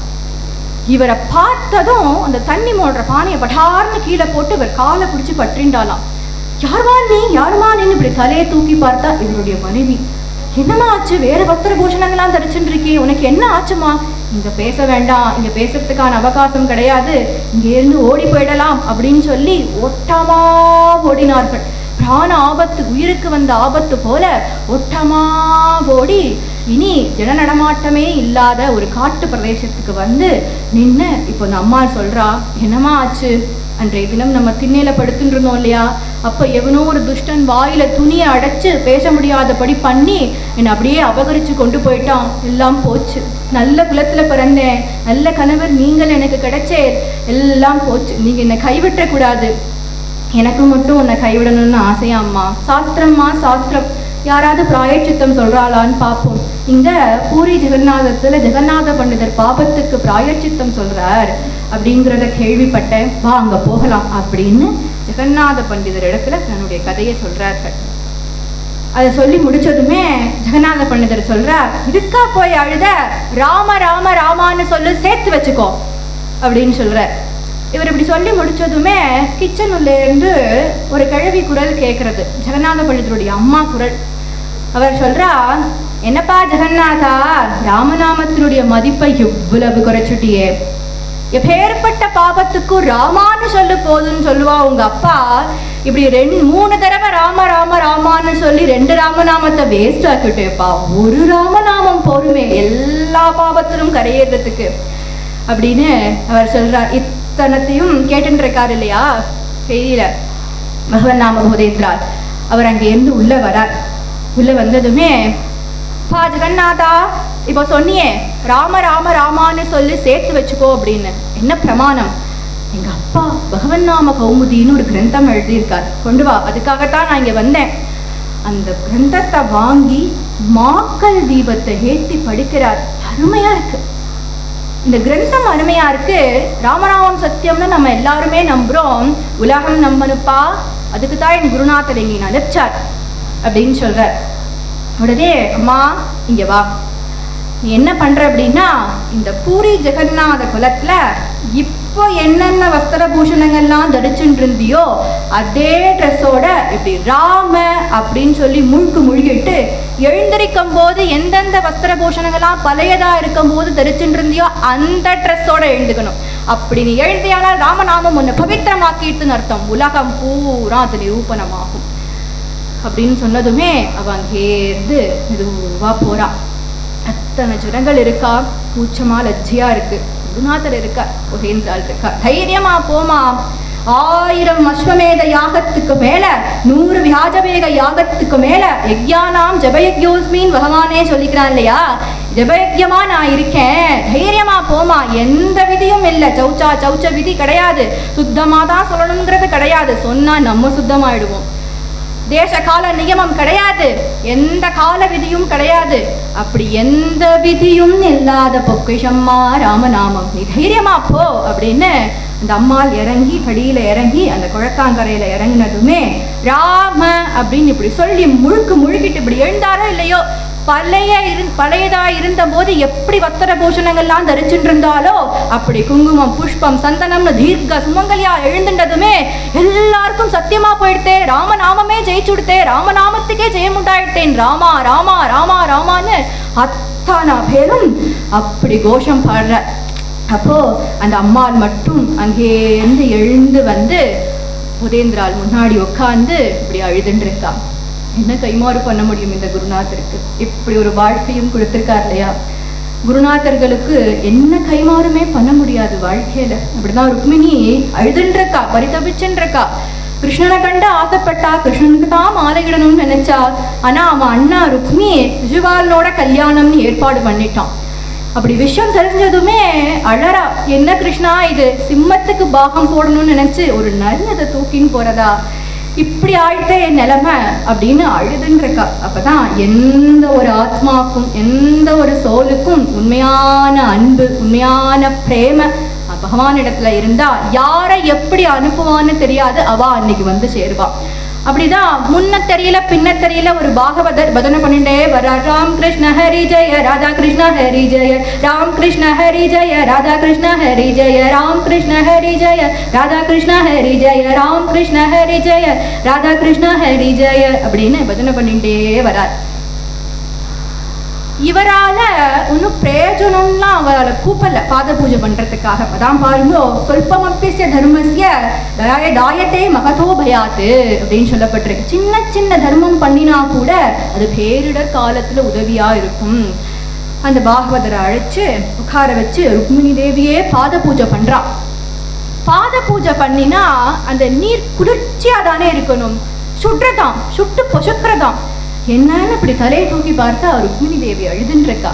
இவரை பார்த்ததும் அந்த தண்ணி மோடுற பானையை படார்னு கீழே போட்டு இவர் காலை பிடிச்சி பற்றிண்டாலாம். யாருமா நீ, யாருமா நீன்னு இப்படி தலையை தூக்கி பார்த்தா இவருடைய மனைவி. என்னமா ஆச்சு, வேற வஸ்திர பூஷணங்கள்லாம் தரிச்சுட்டு இருக்கே, உனக்கு என்ன ஆச்சுமா? இங்க பேச வேண்டாம், இங்க பேசுறதுக்கான அவகாசம் கிடையாது, இங்க இருந்து ஓடி போயிடலாம் அப்படின்னு சொல்லி ஓட்டமா ஓடினார்கள். பிராண ஆபத்து, உயிருக்கு வந்த ஆபத்து போல ஓட்டமா ஓடி இனி ஜன நடமாட்டமே இல்லாத ஒரு காட்டு பிரதேசத்துக்கு வந்து நின்று இப்போ இந்த அம்மா சொல்றா, என்னமா ஆச்சு? அன்றைய தினம் நம்ம திண்ணையில படுத்துட்டு இருந்தோம் இல்லையா, அப்ப எவனோ ஒரு துஷ்டன் வாயில துணியை அடைச்சு பேச முடியாதபடி பண்ணி என்னை அப்படியே அபகரிச்சு கொண்டு போயிட்டான், எல்லாம் போச்சு. நல்ல குலத்துல பிறந்தேன், நல்ல கணவர் நீங்கள் எனக்கு கிடைச்சே, எல்லாம் போச்சு. நீங்க என்னை கைவிட்ட கூடாது, எனக்கு மட்டும் உன்னை கைவிடணும்னு ஆசையா அம்மா. சாஸ்திரம்மா சாஸ்திரம், யாராவது பிராயச்சித்தம் சொல்றாளான்னு பார்ப்போம். இங்க பூரி ஜெகநாதத்துல ஜெகநாத பண்டிதர் பாபத்துக்கு பிராயச்சித்தம் சொல்றார் அப்படிங்கிறத கேள்விப்பட்டேன், வா அங்க போகலாம் அப்படின்னு ஜெகநாத பண்டிதர் இடத்துல தன்னுடைய கதையை சொல்றார்கள். அதை சொல்லி முடிச்சதுமே ஜெகநாத பண்டிதர் சொல்றார், இதுக்கா போய் அழுத, ராம ராம ராமான்னு சொல்லு, சேர்த்து வச்சுக்கோ அப்படின்னு சொல்றார். இவர் இப்படி சொல்லி முடிச்சதுமே கிச்சன் உள்ள இருந்து ஒரு கிழவி குரல் கேட்கறது, ஜெகநாத பண்டிதருடைய அம்மா குரல். அவர் சொல்றா, என்னப்பா ஜெகநாதா, ராமநாமத்தினுடைய மதிப்பை எவ்வளவு குறைச்சுட்டியே, எப்பேற்பட்ட பாபத்துக்கும் ராமான்னு சொல்லு போதுன்னு சொல்லுவா உங்க அப்பா. இப்படி 3 தடவை ராம ராம ராமான்னு சொல்லி 2 ராமநாமத்தை வேஸ்ட் ஆக்கிட்டேப்பா, ஒரு ராமநாமம் போருமே எல்லா பாபத்திலும் கரையேறதுக்கு அப்படின்னு அவர் சொல்றார். இத்தனத்தையும் கேட்டுருக்காரு இல்லையா செய்தியில பகவன் நாம போதேந்திரார். அவர் அங்கே இருந்து உள்ள வரார். உள்ள வந்ததுமே, பா ஜெகநாதா, இப்போ சொன்னியே ராம ராம ராமான்னு சொல்லி சேர்த்து வச்சுக்கோ அப்படின்னு, என்ன பிரமாணம்? எங்க அப்பா பகவன் நாம கௌமுதின்னு ஒரு கிரந்தம் எழுதியிருக்கார், கொண்டு வா, அதுக்காகத்தான் நான் இங்க வந்தேன். அந்த கிரந்தத்தை வாங்கி மாக்கல் தீபத்தை ஏற்றி படிக்கிறார். அருமையா இருக்கு இந்த கிரந்தம், அருமையா இருக்கு. ராமநாமம் சத்தியம்னு நம்ம எல்லாருமே நம்புறோம், உலகம் நம்பனுப்பா, அதுக்கு தான் என் குருநாதர் எங்க நினைச்சார் அப்படின்னு சொல்றார். உடனே, அம்மா இங்க வா, நீ என்ன பண்ற அப்படின்னா, இந்த பூரி ஜெகநாத குலத்துல இப்போ என்னென்ன வஸ்திர பூஷணங்கள்லாம் தரிச்சுட்டு இருந்தியோ அதே ட்ரெஸ்ஸோட இப்படி ராம அப்படின்னு சொல்லி முழுகிட்டு எழுந்திருக்கும் போது எந்தெந்த வஸ்திர பூஷணங்கள்லாம் பழையதா இருக்கும் போது தரிச்சுட்டு இருந்தியோ அந்த ட்ரெஸ்ஸோட எழுந்துக்கணும். அப்படி நீ எழுந்தியானால் ராமநாமம் உன்னை பவித்திரமாக்கிட்டுன்னு அர்த்தம், உலகம் பூரா அது நிரூபணமாகும் அப்படின்னு சொன்னதுமே அவ அங்கேருந்து மெதுவா போறா. அத்தனை ஜனங்கள் இருக்கா, கூச்சமா லஜ்ஜியா இருக்கு. குருநாதர் இருக்கார், ஒகேந்திரால் இருக்கார். தைரியமா போமா, 1000 அஸ்வமேத யாகத்துக்கு மேல 100 வியாஜவேக யாகத்துக்கு மேல யக்ஞானாம் ஜபயக்யோஸ்மின்னு பகவானே சொல்லிக்கிறான் இல்லையா, ஜபயக்யமா நான் இருக்கேன், தைரியமா போமா, எந்த விதியும் இல்லை, சௌச்ச விதி கிடையாது, சுத்தமா தான் சொல்லணுங்கிறது கிடையாது, சொன்னா நம்ம சுத்தமாயிடுவோம், தேச கால நியமம் கிடையாது, எந்த கால விதியும் கிடையாது, அப்படி எந்த விதியும் இல்லாத பொக்கிஷம்மா ராமநாமம், நீ தைரியமா போ அப்படின்னு அந்த அம்மாள் இறங்கி படியில இறங்கி அந்த குழக்காங்கரையில இறங்கினதுமே ராம அப்படின்னு இப்படி சொல்லி முழுக்கிட்டு இப்படி எழுந்தாரோ இல்லையோ, பழையதா இருந்த போது எப்படி வஸ்திர பூஷணங்கள்லாம் தரிச்சுட்டு இருந்தாலோ அப்படி குங்குமம் புஷ்பம் சந்தனம்னு தீர்க்க சுமங்கலியா எழுந்துட்டதுமே எல்லாருக்கும் சத்தியமா போயிடுத்தே, ராமநாமமே ஜெயிச்சுடுத்தே, ராமநாமத்துக்கே ஜெயமுண்டாயிட்டேன், ராமா ராமா ராமா ராமான்னு அத்தனை பேரும் அப்படி கோஷம் பாடுற. அப்போ அந்த அம்மாள் மட்டும் அங்கேருந்து எழுந்து வந்து புதேந்திரால் முன்னாடி உட்காந்து இப்படி அழுதுன்னு இருக்கா. என்ன கைமாறு பண்ண முடியும் இந்த குருநாதருக்கு? இப்படி ஒரு வாழ்க்கையும் கொடுத்திருக்கார் இல்லையா? குருநாதர்களுக்கு என்ன கைமாறுமே பண்ண முடியாது வாழ்க்கையில. அப்படிதான் ருக்மிணி அழுதுன்றக்கா, பரிதபிச்சுன்றக்கா. கிருஷ்ணனை கண்டு ஆசைப்பட்டா, கிருஷ்ணனுக்கு தான் மாலையிடணும்னு நினைச்சா. ஆனா அவன் அண்ணா ருக்மி சிசுபாலனோட கல்யாணம்னு ஏற்பாடு பண்ணிட்டான். அப்படி விஷயம் தெரிஞ்சதுமே அழறா. என்ன கிருஷ்ணா இது, சிம்மத்துக்கு பாகம் போடணும்னு நினைச்சு ஒரு நரினதை தூக்கின்னு போறதா? இப்படி ஆயிட்டே என் நிலைமை அப்படின்னு அழுதுன்றக்கா. அப்பதான் எந்த ஒரு ஆத்மாவுக்கும் எந்த ஒரு சோலுக்கும் உண்மையான அன்பு, உண்மையான பிரேம பகவான் இடத்துல இருந்தா யாரை எப்படி அனுப்புவான்னு தெரியாது, அவ அன்னைக்கு வந்து சேருவா. அப்படிதான் முன்ன தெரியல பின்ன தெரியல ஒரு பாகவதர் பஜனை பண்ணிட்டே வர்றார். ராம் கிருஷ்ண ஹரி ஜெய ராதா கிருஷ்ண ஹரி ஜெய, ராம் கிருஷ்ண ஹரி ஜெய ராதா கிருஷ்ண ஹரி ஜெய, ராம் கிருஷ்ண ஹரி ஜெய ராதா கிருஷ்ண ஹரி ஜெய, ராம் கிருஷ்ண ஹரி ஜெய ராதா கிருஷ்ண ஹரி ஜெய அப்படின்னு பஜனை பண்ணிட்டே வர்றார். இவரால ஒன்னும் பிரயோஜனம்லாம் அவரால் கூப்பல பாத பூஜை பண்றதுக்காக. அதான் பாருங்க, சொல்பமப்பிய தர்மஸ்ய தாயத்தே மகதோ பயாத்து அப்படின்னு சொல்லப்பட்டிருக்கு. சின்ன சின்ன தர்மம் பண்ணினா கூட அது பேரிடர் காலத்துல உதவியா இருக்கும். அந்த பாகவதரை அழைச்சு உட்கார வச்சு ருக்மிணி தேவியே பாத பூஜை பண்றா. பாத பூஜை பண்ணினா அந்த நீர் குளிர்ச்சியா தானே இருக்கணும், சுடுறதாம், சுட்டு பொசுக்கிறதாம். என்னன்னு இப்படி தலையை தூக்கி பார்த்தா ருக்மிணி தேவி அழுதுன்றிருக்கா.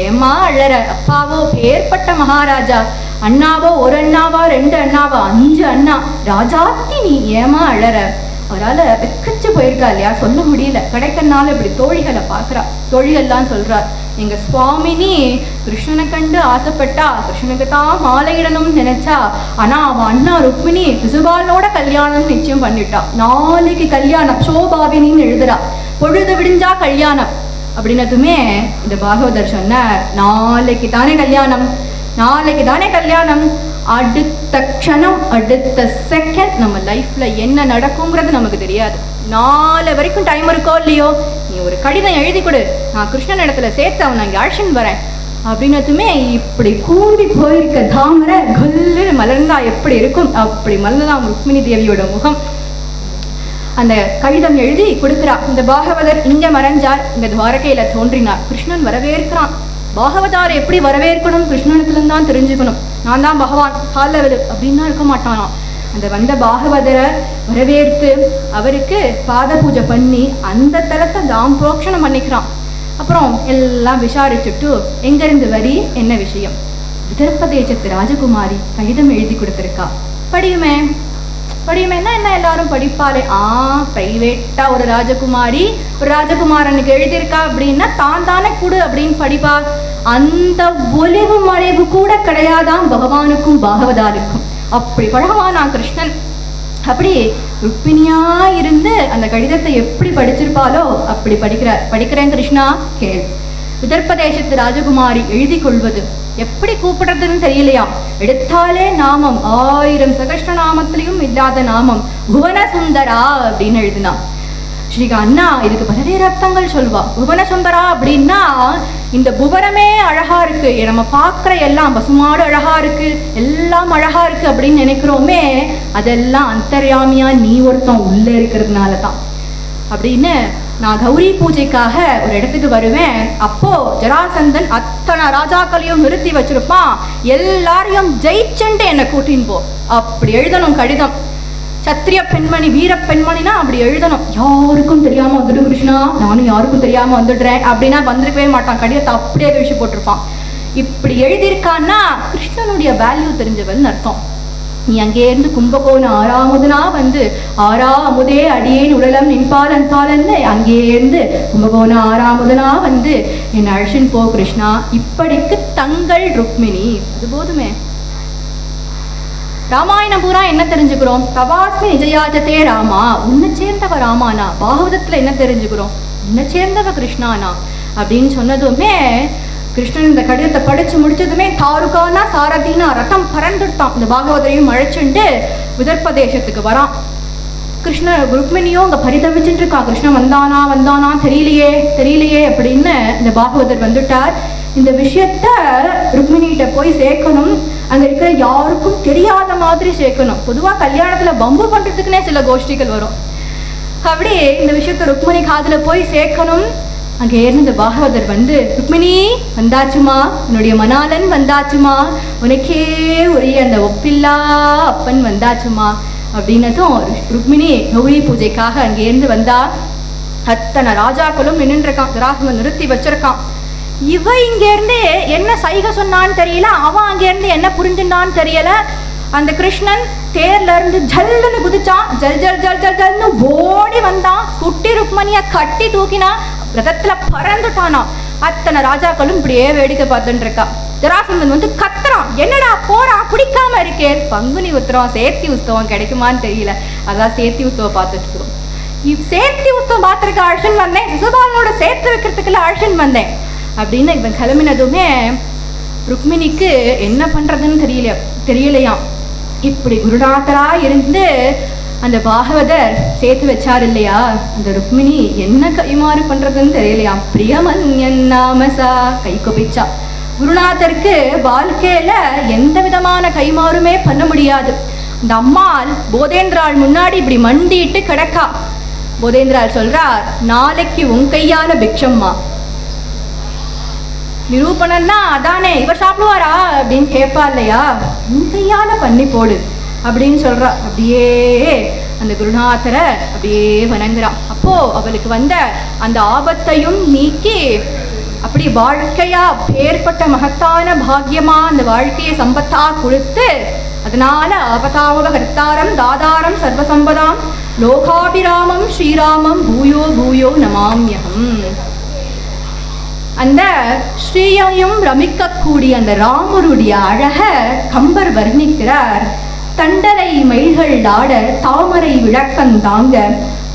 ஏமா அழற? அப்பாவோ பேர்பட்ட மகாராஜா, அண்ணாவோ ஒரு அண்ணாவா ரெண்டு அண்ணாவா 5 அண்ணா, ராஜாத்தி நீ ஏமா அழற? அவரால் வெக்கச்சு போயிருக்கா இல்லையா, சொல்ல முடியல. கடைக்கனால இப்படி தோழிகளை பார்க்குறா. தோழிகள்லாம் சொல்றார், எங்க சுவாமினி கிருஷ்ணனை கண்டு ஆசைப்பட்டா, கிருஷ்ணனுக்கு தான் மாலையிடணும்னு நினைச்சா. ஆனா அவன் அண்ணா ருக்மிணி சிசுபாலனோட கல்யாணம் நிச்சயம் பண்ணிட்டா. நாளைக்கு கல்யாணம், சோபாவினின்னு எழுதுறா. பொழுது விடிஞ்சா கல்யாணம் அப்படின்னதுமே இந்த பாகவதர் சொன்னார், நாளைக்கு தானே கல்யாணம், நாளைக்கு தானே கல்யாணம். அடுத்த க்ஷணம், அடுத்த செகண்ட் நம்ம லைஃப்ல என்ன நடக்குங்கிறது நமக்கு தெரியாது. நாளை வரைக்கும் டைம் இருக்கோ இல்லையோ, நீ ஒரு கடிதம் எழுதி கொடு, நான் கிருஷ்ணன் இடத்துல சேர்த்து அவன் அங்கே அழைச்சின்னு வரேன் அப்படின்னதுமே இப்படி கூம்பி போயிருக்க தாமரை கொல்லு மலர்ந்தா எப்படி இருக்கும் அப்படி மலர்ந்தான் ருக்மிணி தேவியோட முகம். அந்த கடிதம் எழுதி கொடுக்குறா. இந்த பாகவதர் இங்க மறைஞ்சார், இந்த துவாரகையில தோன்றினார். கிருஷ்ணன் வரவேற்கிறான். பாகவதார் எப்படி வரவேற்கணும் கிருஷ்ணனுக்குன்னு தான் தெரிஞ்சுக்கணும். நான் தான் பகவான் காலவரு அப்படின்னா இருக்க மாட்டானா. அந்த வந்த பாகவதரை வரவேற்று அவருக்கு பாத பூஜை பண்ணி அந்த தலத்தை தாம் புரோக்ஷணம் பண்ணிக்கிறான். அப்புறம் எல்லாம் விசாரிச்சுட்டு எங்கிருந்து வரி, என்ன விஷயம்? விதர்ப்ப தேசத்து ராஜகுமாரி கடிதம் எழுதி கொடுத்துருக்கா. படியுமே படியுமேன்னா என்ன எல்லாரும் படிப்பாளே, பிரைவேட்டா ஒரு ராஜகுமாரி ஒரு ராஜகுமாரனுக்கு எழுதியிருக்கா அப்படின்னா தான் தானே கொடு அப்படின்னு படிப்பா. அந்த ஒலிவு மறைவு கூட கிடையாதான் பகவானுக்கும் பாகவதாருக்கும். அப்படி பகவானா கிருஷ்ணன். அப்படி ருக்மிணியா இருந்து அந்த கடிதத்தை எப்படி படிச்சிருப்பாலோ அப்படி படிக்கிறேன் கிருஷ்ணா கேள். விதர்ப்ப தேசத்து ராஜகுமாரி எழுதி கொள்வது எப்படி கூப்பிடுறதுன்னு தெரியலையா. எடுத்தாலே நாமம் 1000 சகஸ்ர நாமத்திலையும் இல்லாத நாமம் புவன சுந்தரா அப்படின்னு எழுதினா. ஸ்ரீ அண்ணா இதுக்கு பலவேறு அர்த்தங்கள் சொல்வா. புவன சுந்தரா அப்படின்னா இந்த புவனமே அழகா இருக்கு, நம்ம பார்க்குற எல்லாம் பசுமாடு அழகா இருக்கு, எல்லாம் அழகா இருக்கு அப்படின்னு நினைக்கிறோமே, அதெல்லாம் அந்தர்யாமியா நீ ஒருத்தன் உள்ள இருக்கிறதுனால தான் அப்படின்னு. நான் கௌரி பூஜைக்காக ஒரு இடத்துக்கு வருவேன். அப்போ ஜராசந்தன் அத்தனை ராஜாக்களையும் நிறுத்தி வச்சிருப்பான். எல்லாரையும் ஜெயிச்சுட்டு என்னை கூட்டின்னு போ அப்படி எழுதணும் கடிதம். சத்திரிய பெண்மணி வீர பெண்மணினா அப்படி எழுதணும். யாருக்கும் தெரியாம வந்துட்டு கிருஷ்ணா, நானும் யாருக்கும் தெரியாம வந்துடுறேன் அப்படின்னா வந்திருக்கவே மாட்டான். கடிதத்தை அப்படியே கழிச்சு போட்டிருப்பான். இப்படி எழுதியிருக்கான்னா கிருஷ்ணனுடைய வேல்யூ தெரிஞ்சவன் அர்த்தம். நீ அங்கேருந்து கும்பகோண 6ஆமுதுனா வந்து 6ஆமுதே அடியேன் உடலம் நின்பாலன் பாலன்னு அங்கேருந்து கும்பகோண 6ஆமுதுனா வந்து என் அழைச்சின் போ கிருஷ்ணா. இப்படிக்கு தங்கள் ருக்மிணி, அது போதுமே. ராமாயணம் பூரா என்ன தெரிஞ்சுக்கிறோம்? தவாஸ்மி நிஜயாஜத்தே ராமா, உன்னை சேர்ந்தவ ராமானா. பாகவதத்துல என்ன தெரிஞ்சுக்கிறோம்? உன்னை சேர்ந்தவ கிருஷ்ணானா அப்படின்னு சொன்னதுமே கிருஷ்ணன் இந்த கடிதத்தை படிச்சு முடிச்சதுமே தாருகானா சாரதினா ரத்தம் பறந்துட்டான். இந்த பாகவதரையும் அழைச்சுட்டு விதர்ப்ப தேசத்துக்கு வரான். கிருஷ்ண ருக்மிணியும் அங்க பரிதவிச்சுட்டு இருக்கா. கிருஷ்ணன் வந்தானா தெரியலையே அப்படின்னு இந்த பாகவதர் வந்துட்டார். இந்த விஷயத்த ருக்மிணிகிட்ட போய் சேர்க்கணும், அங்க இருக்கிற யாருக்கும் தெரியாத மாதிரி சேர்க்கணும். பொதுவா கல்யாணத்துல பம்பு பண்றதுக்குன்னே சில கோஷ்டிகள் வரும். அப்படி இந்த விஷயத்த ருக்மிணி காதுல போய் சேர்க்கணும். அங்கே இருந்து இந்த பாகவதர் வந்து, ருக்மிணி வந்தாச்சுமா, உன்னுடைய மணாளன் வந்தாச்சுமா, உனக்கே உரிய அந்த ஒப்பில்லா அப்பன் வந்தாச்சுமா அப்படின்னதும் ருக்மிணி கௌரி பூஜைக்காக அங்கே இருந்து வந்தா. அத்தனை ராஜாக்களும் நின்றுருக்கான், ஜராசந்தன் நிறுத்தி வச்சிருக்கான். இவ இங்க இருந்து என்ன சைகை சொன்னான்னு தெரியல, அவன் அங்க இருந்து என்ன புரிஞ்சுட்டான்னு தெரியல. அந்த கிருஷ்ணன் தேர்ல இருந்து ஜல்லுன்னு குதிச்சான், ஜல் ஜல் ஜல் ஜல் ஜல்னு ஓடி வந்தான், குட்டி ருக்மணிய கட்டி தூக்கினான், ரதத்துல பறந்துட்டானா. அத்தனை ராஜாக்களும் இப்படியே வேடிக்கை பார்த்துட்டு இருக்கா. ஜராசந்தன் வந்து கத்துறான், என்னடா போறா பிடிக்காம இருக்கே. பங்குனி உத்திரம் சேர்த்தி உற்சவம் கிடைக்குமான்னு தெரியல, அதான் சேர்த்தி உற்சவம் பார்த்துட்டு இருக்கோம். சேர்த்தி உற்சவம் பார்த்துருக்க அழைச்சின்னு வந்தேன், சிசுபாலனோட சேர்த்து வைக்கிறதுக்குள்ள அழைச்சின்னு வந்தேன் அப்படின்னு இவன் கிளம்பினதுமே ருக்மிணிக்கு என்ன பண்றதுன்னு தெரியலையாம். இப்படி குருநாதரா இருந்து அந்த பாகவதர் சேர்த்து வச்சார் இல்லையா, அந்த ருக்மிணி என்ன கைமாறு பண்றதுன்னு தெரியலையாம். பிரியமன்யன் நாமசா கை கொபிச்சா. குருநாதருக்கு வாழ்க்கையில எந்த விதமான கைமாறுமே பண்ண முடியாது. இந்த அம்மாள் போதேந்திராள் முன்னாடி இப்படி மண்டிட்டு கிடக்கா. போதேந்திராள் சொல்றார், நாளைக்கு உன் கையால பிக்ஷம்மா. நிரூபணம்னா அதானே, இவர் சாப்பிடுவாரா அப்படின்னு கேட்பா இல்லையா, உன் கையால பண்ணி போடு அப்படின்னு சொல்றா. அப்படியே அந்த குருநாதரை அப்படியே வணங்குறான். அப்போ அவளுக்கு வந்த அந்த ஆபத்தையும் நீக்கி அப்படி வாழ்க்கையா ஏற்பட்ட மகத்தான பாக்கியமா அந்த வாழ்க்கையை சம்பத்தா கொடுத்து, அதனால ஆபதாமவ கர்த்தாரம் தாதாரம் சர்வசம்பதாம் லோகாபிராமம் ஸ்ரீராமம் பூயோ பூயோ நமாம்யகம். அந்த ஸ்ரீயையும் ரமிக்கக்கூடிய அந்த ராமருடைய அழக கம்பர் வர்ணிக்கிறார். தண்டலை மயில்கள் ஆட தாமரை விளக்கம் தாங்க,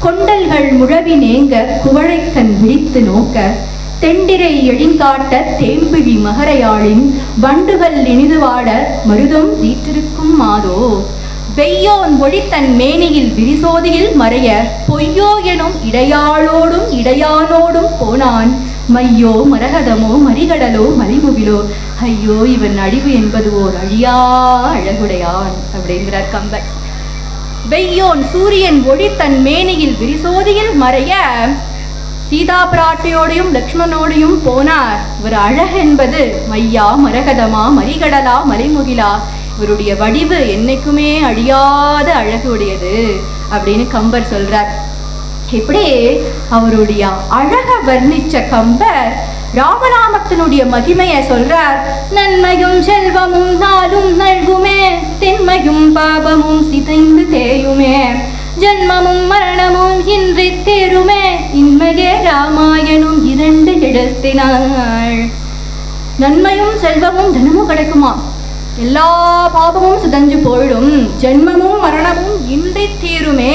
கொண்டல்கள் முழவி நேங்க குவழைக்கண் விழித்து நோக்க, தெண்டிரை எழிங்காட்ட தேம்பிழி மகரையாளின் வண்டுகள் இனிதுவாட மருதம் வீற்றிருக்கும் மாதோ. வெய்யோன் ஒழித்தன் மேனியில் விரிசோதியில் மறைய, பொய்யோ எனும் இடையாளோடும் இடையானோடும் போனான், மையோ மரகதமோ மரிகடலோ மலிமுகிலோ, ஐயோ இவன் அழிவு என்பது ஓர் அழியா அழகுடையான் அப்படிங்கிறார் கம்பர். வெய்யோன் சூரியன் ஒளி தன் மேனியில் விரிசோதியில் மறைய, சீதா பிராட்டியோடையும் லக்ஷ்மணோடையும் போனார். இவர் அழகு என்பது மையா மரகதமா மரிகடலா மலைமுகிலா, இவருடைய வடிவு என்னைக்குமே அழியாத அழகு உடையது அப்படின்னு கம்பர் சொல்றார். இப்படி அவருடைய அழக வர்ணிச்ச கம்பர் ராமநாமத்தினுடைய மகிமையை சொல்றார். நன்மையும் செல்வமும் நாளும் நல்குமே, திண்மையும் பாபமும் சிதைந்து தேயுமே, ஜன்மமும் மரணமும் இன்றி தேருமே, இன்மையே ராமாயணும் இரண்டு இடத்தினாள். நன்மையும் செல்வமும் தினமும் கிடைக்குமா, எல்லா பாபமும் சிதஞ்சு போயிடும், ஜென்மமும் மரணமும் இன்றி தீருமே,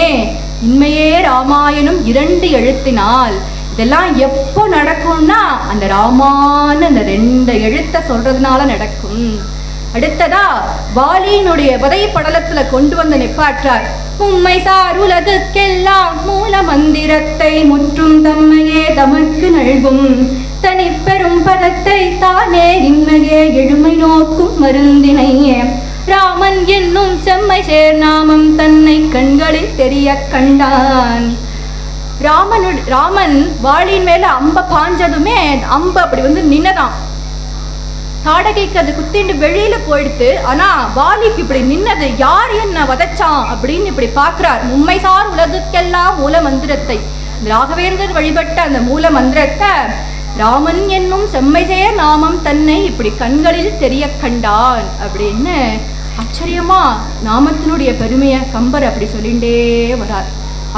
இன்மையே ராமாயணம் இரண்டு எழுத்தினால். இதெல்லாம் எப்போ நடக்கும்னா அந்த ராமான்னு அந்த ரெண்டு எழுத்தை சொல்றதுனால நடக்கும். அடுத்ததா வாலியினுடைய வதை படலத்துல கொண்டு வந்து நிப்பாற்றார். உண்மை சார் உலகுக்கெல்லாம் மூல மந்திரத்தை முற்றும் தம்மையே தமக்கு நல்கும், தனி பெரும் பதத்தை தானே இன்மையே எழுமை நோக்கும் மருந்தினையே, ராமன் என்னும் செம்மை சேர் நாமம் தன்னை கண்களில் தெரிய கண்டான். ராமன் வாளின் மேல அம்ப பாஞ்சதுமே அம்பு அப்படி வந்து நின்னதான். தாடகைக்கு அது குத்திண்டு வெளியில போயிடுத்து. ஆனா வாலிக்கு இப்படி நின்னது, யார் என்ன வதச்சான் அப்படின்னு இப்படி பாக்குறார். உண்மைசார் உலகுக்கெல்லாம் மூல மந்திரத்தை, ராகவேந்தர் வழிபட்ட அந்த மூல மந்திரத்தை ராமன் என்னும் செம்மைசேர் நாமம் தன்னை இப்படி கண்களில் தெரிய கண்டான் அப்படின்னு ஆச்சரியமா நாமத்தினுடைய பெருமையை கம்பர் அப்படி சொல்லிண்டே வரார்.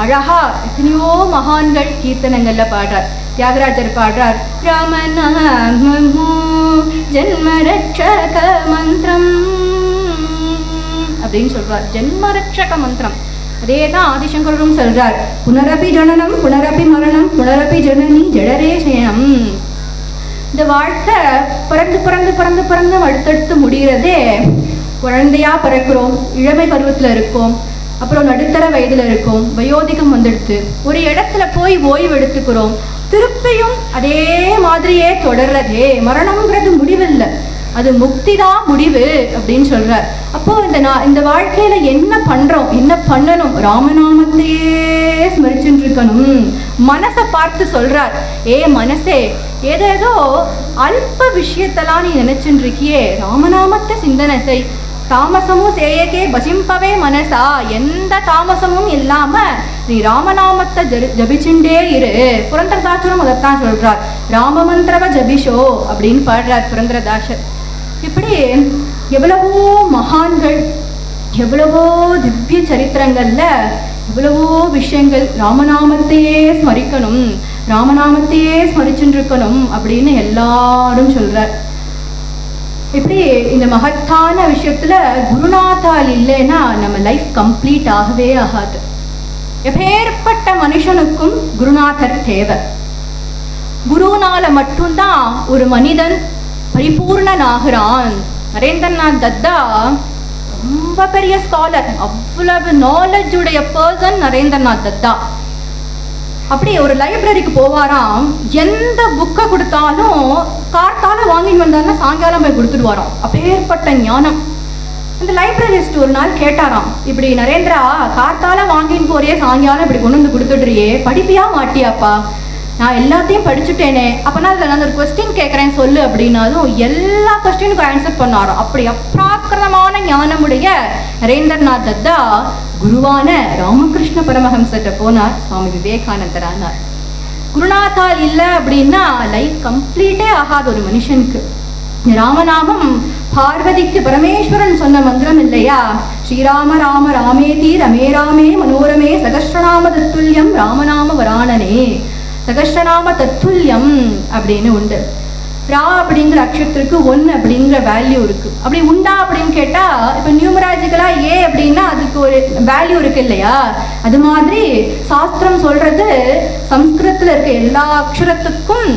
அழகா எத்தனையோ மகான்கள் கீர்த்தனங்கள்ல பாடுறார். தியாகராஜர் பாடுறார், ராமநாமமோ ஜென்மரட்சக மந்திரம் அப்படின்னு சொல்றார். ஜென்மரட்சக மந்திரம் அதேதான் ஆதிசங்கரும் சொல்றார். புனரபி ஜனனம் புனரபி மரணம் புனரபி ஜனனி ஜடரே சேனம். இந்த வாழ்க்கை பிறந்து பிறந்து பிறந்து பிறந்து அடுத்தடுத்து முடிகிறதே. குழந்தையா பிறக்கிறோம், இளமை பருவத்துல இருக்கோம், அப்புறம் நடுத்தர வயதுல இருக்கோம், வயோதிகம் வந்துடுத்து, ஒரு இடத்துல போய் ஓய்வு எடுத்துக்கிறோம், திருப்பியும் அதே மாதிரியே தொடர்றதே. மரணம்ங்கிறது முடிவில்லை, அது முக்தி தான் முடிவு அப்படின்னு சொல்றார். அப்போ இந்த வாழ்க்கையில என்ன பண்றோம், என்ன பண்ணணும்? ராமநாமத்தையே ஸ்மரிச்சுட்டு இருக்கணும். மனசை பார்த்து சொல்றார், ஏ மனசே, ஏதேதோ அல்ப விஷயத்தெல்லாம் நீ நினைச்சுட்டு இருக்கியே, ராமநாமத்தை சிந்தனை செய். தாமசமும் சேயகே பசிம்பவே மனசா, எந்த தாமசமும் இல்லாம நீ ராமநாமத்தை ஜபிச்சுட்டே இரு. புரந்தரதாசரும் அதைத்தான் சொல்றார், ராமமந்திரவ ஜபிஷோ அப்படின்னு பாடுறார் புரந்தரதாசர். இப்படி எவ்வளவோ மகான்கள், எவ்வளவோ திவ்ய சரித்திரங்கள்ல எவ்வளவோ விஷயங்கள் ராமநாமத்தையே ஸ்மரிக்கணும், ராமநாமத்தையே ஸ்மரிச்சுட்டு இருக்கணும் அப்படின்னு எல்லாரும் சொல்றார். இப்படி இந்த மகத்தான விஷயத்துல குருநாதால் இல்லைன்னா நம்ம லைஃப் கம்ப்ளீட் ஆகவே ஆகாது. எப்பேற்பட்ட மனுஷனுக்கும் குருநாதர் தேவை. குருனால மட்டும்தான் ஒரு மனிதன் பரிபூர்ணனாகிறான். நரேந்திரநாத் தத்தா ரொம்ப பெரிய ஸ்காலர், அவ்வளவு நாலேஜ் உடைய பர்சன் நரேந்திரநாத் தத்தா. அப்படி ஒரு லைப்ரரிக்கு போவாராம், எந்த புக்கை கொடுத்தாலும் கார்த்தால வாங்கிட்டு வந்தாருன்னா சாயங்காலம் போய் கொடுத்துட்டு வரோம். அப்பேற்பட்ட ஞானம். அந்த லைப்ரரிஸ்ட் ஒரு நாள் கேட்டாராம், இப்படி நரேந்திரா, கார்த்தால வாங்கின்னு போறியே, சாயங்காலம் இப்படி கொண்டு வந்து கொடுத்துட்றியே, படிப்பியா மாட்டியாப்பா? நான் எல்லாத்தையும் படிச்சுட்டேனே, அப்போனா அதில் நான் ஒரு கொஸ்டின் கேட்குறேன் சொல்லு அப்படின்னாலும் எல்லா கொஸ்டினுக்கும் ஆன்சர் பண்ணாராம். அப்படி அப்ராக்கிரமான ஞானமுடைய நரேந்திரநாத் தத்தா குருவான ராமகிருஷ்ண பரமஹம்சர்கிட்ட போனார், சுவாமி விவேகானந்தரானார். குருநாதால் இல்லை அப்படின்னா லைஃப் கம்ப்ளீட்டே ஆகாது ஒரு மனுஷனுக்கு. ராமநாமம் பார்வதிக்கு பரமேஸ்வரன் சொன்ன மந்திரம் இல்லையா? ஸ்ரீராம ராம ராமேதி ரமே ராமே மனோரமே சகஸ்ரநாம தத்துல்யம் ராமநாம வராணனே. சகஸ்ரநாம தத்துல்யம் அப்படின்னு உண்டு. ரா அப்படிங்கிற அக்ஷரத்திற்கு 1 அப்படிங்கிற வேல்யூ இருக்கு. அப்படி உண்டா அப்படின்னு கேட்டா, இப்ப நியூமராஜிக்கலா ஏ அப்படின்னா அதுக்கு ஒரு வேல்யூ இருக்கு இல்லையா? அது மாதிரி சாஸ்திரம் சொல்றது சம்ஸ்கிருதத்துல இருக்க எல்லா அக்ஷரத்துக்கும்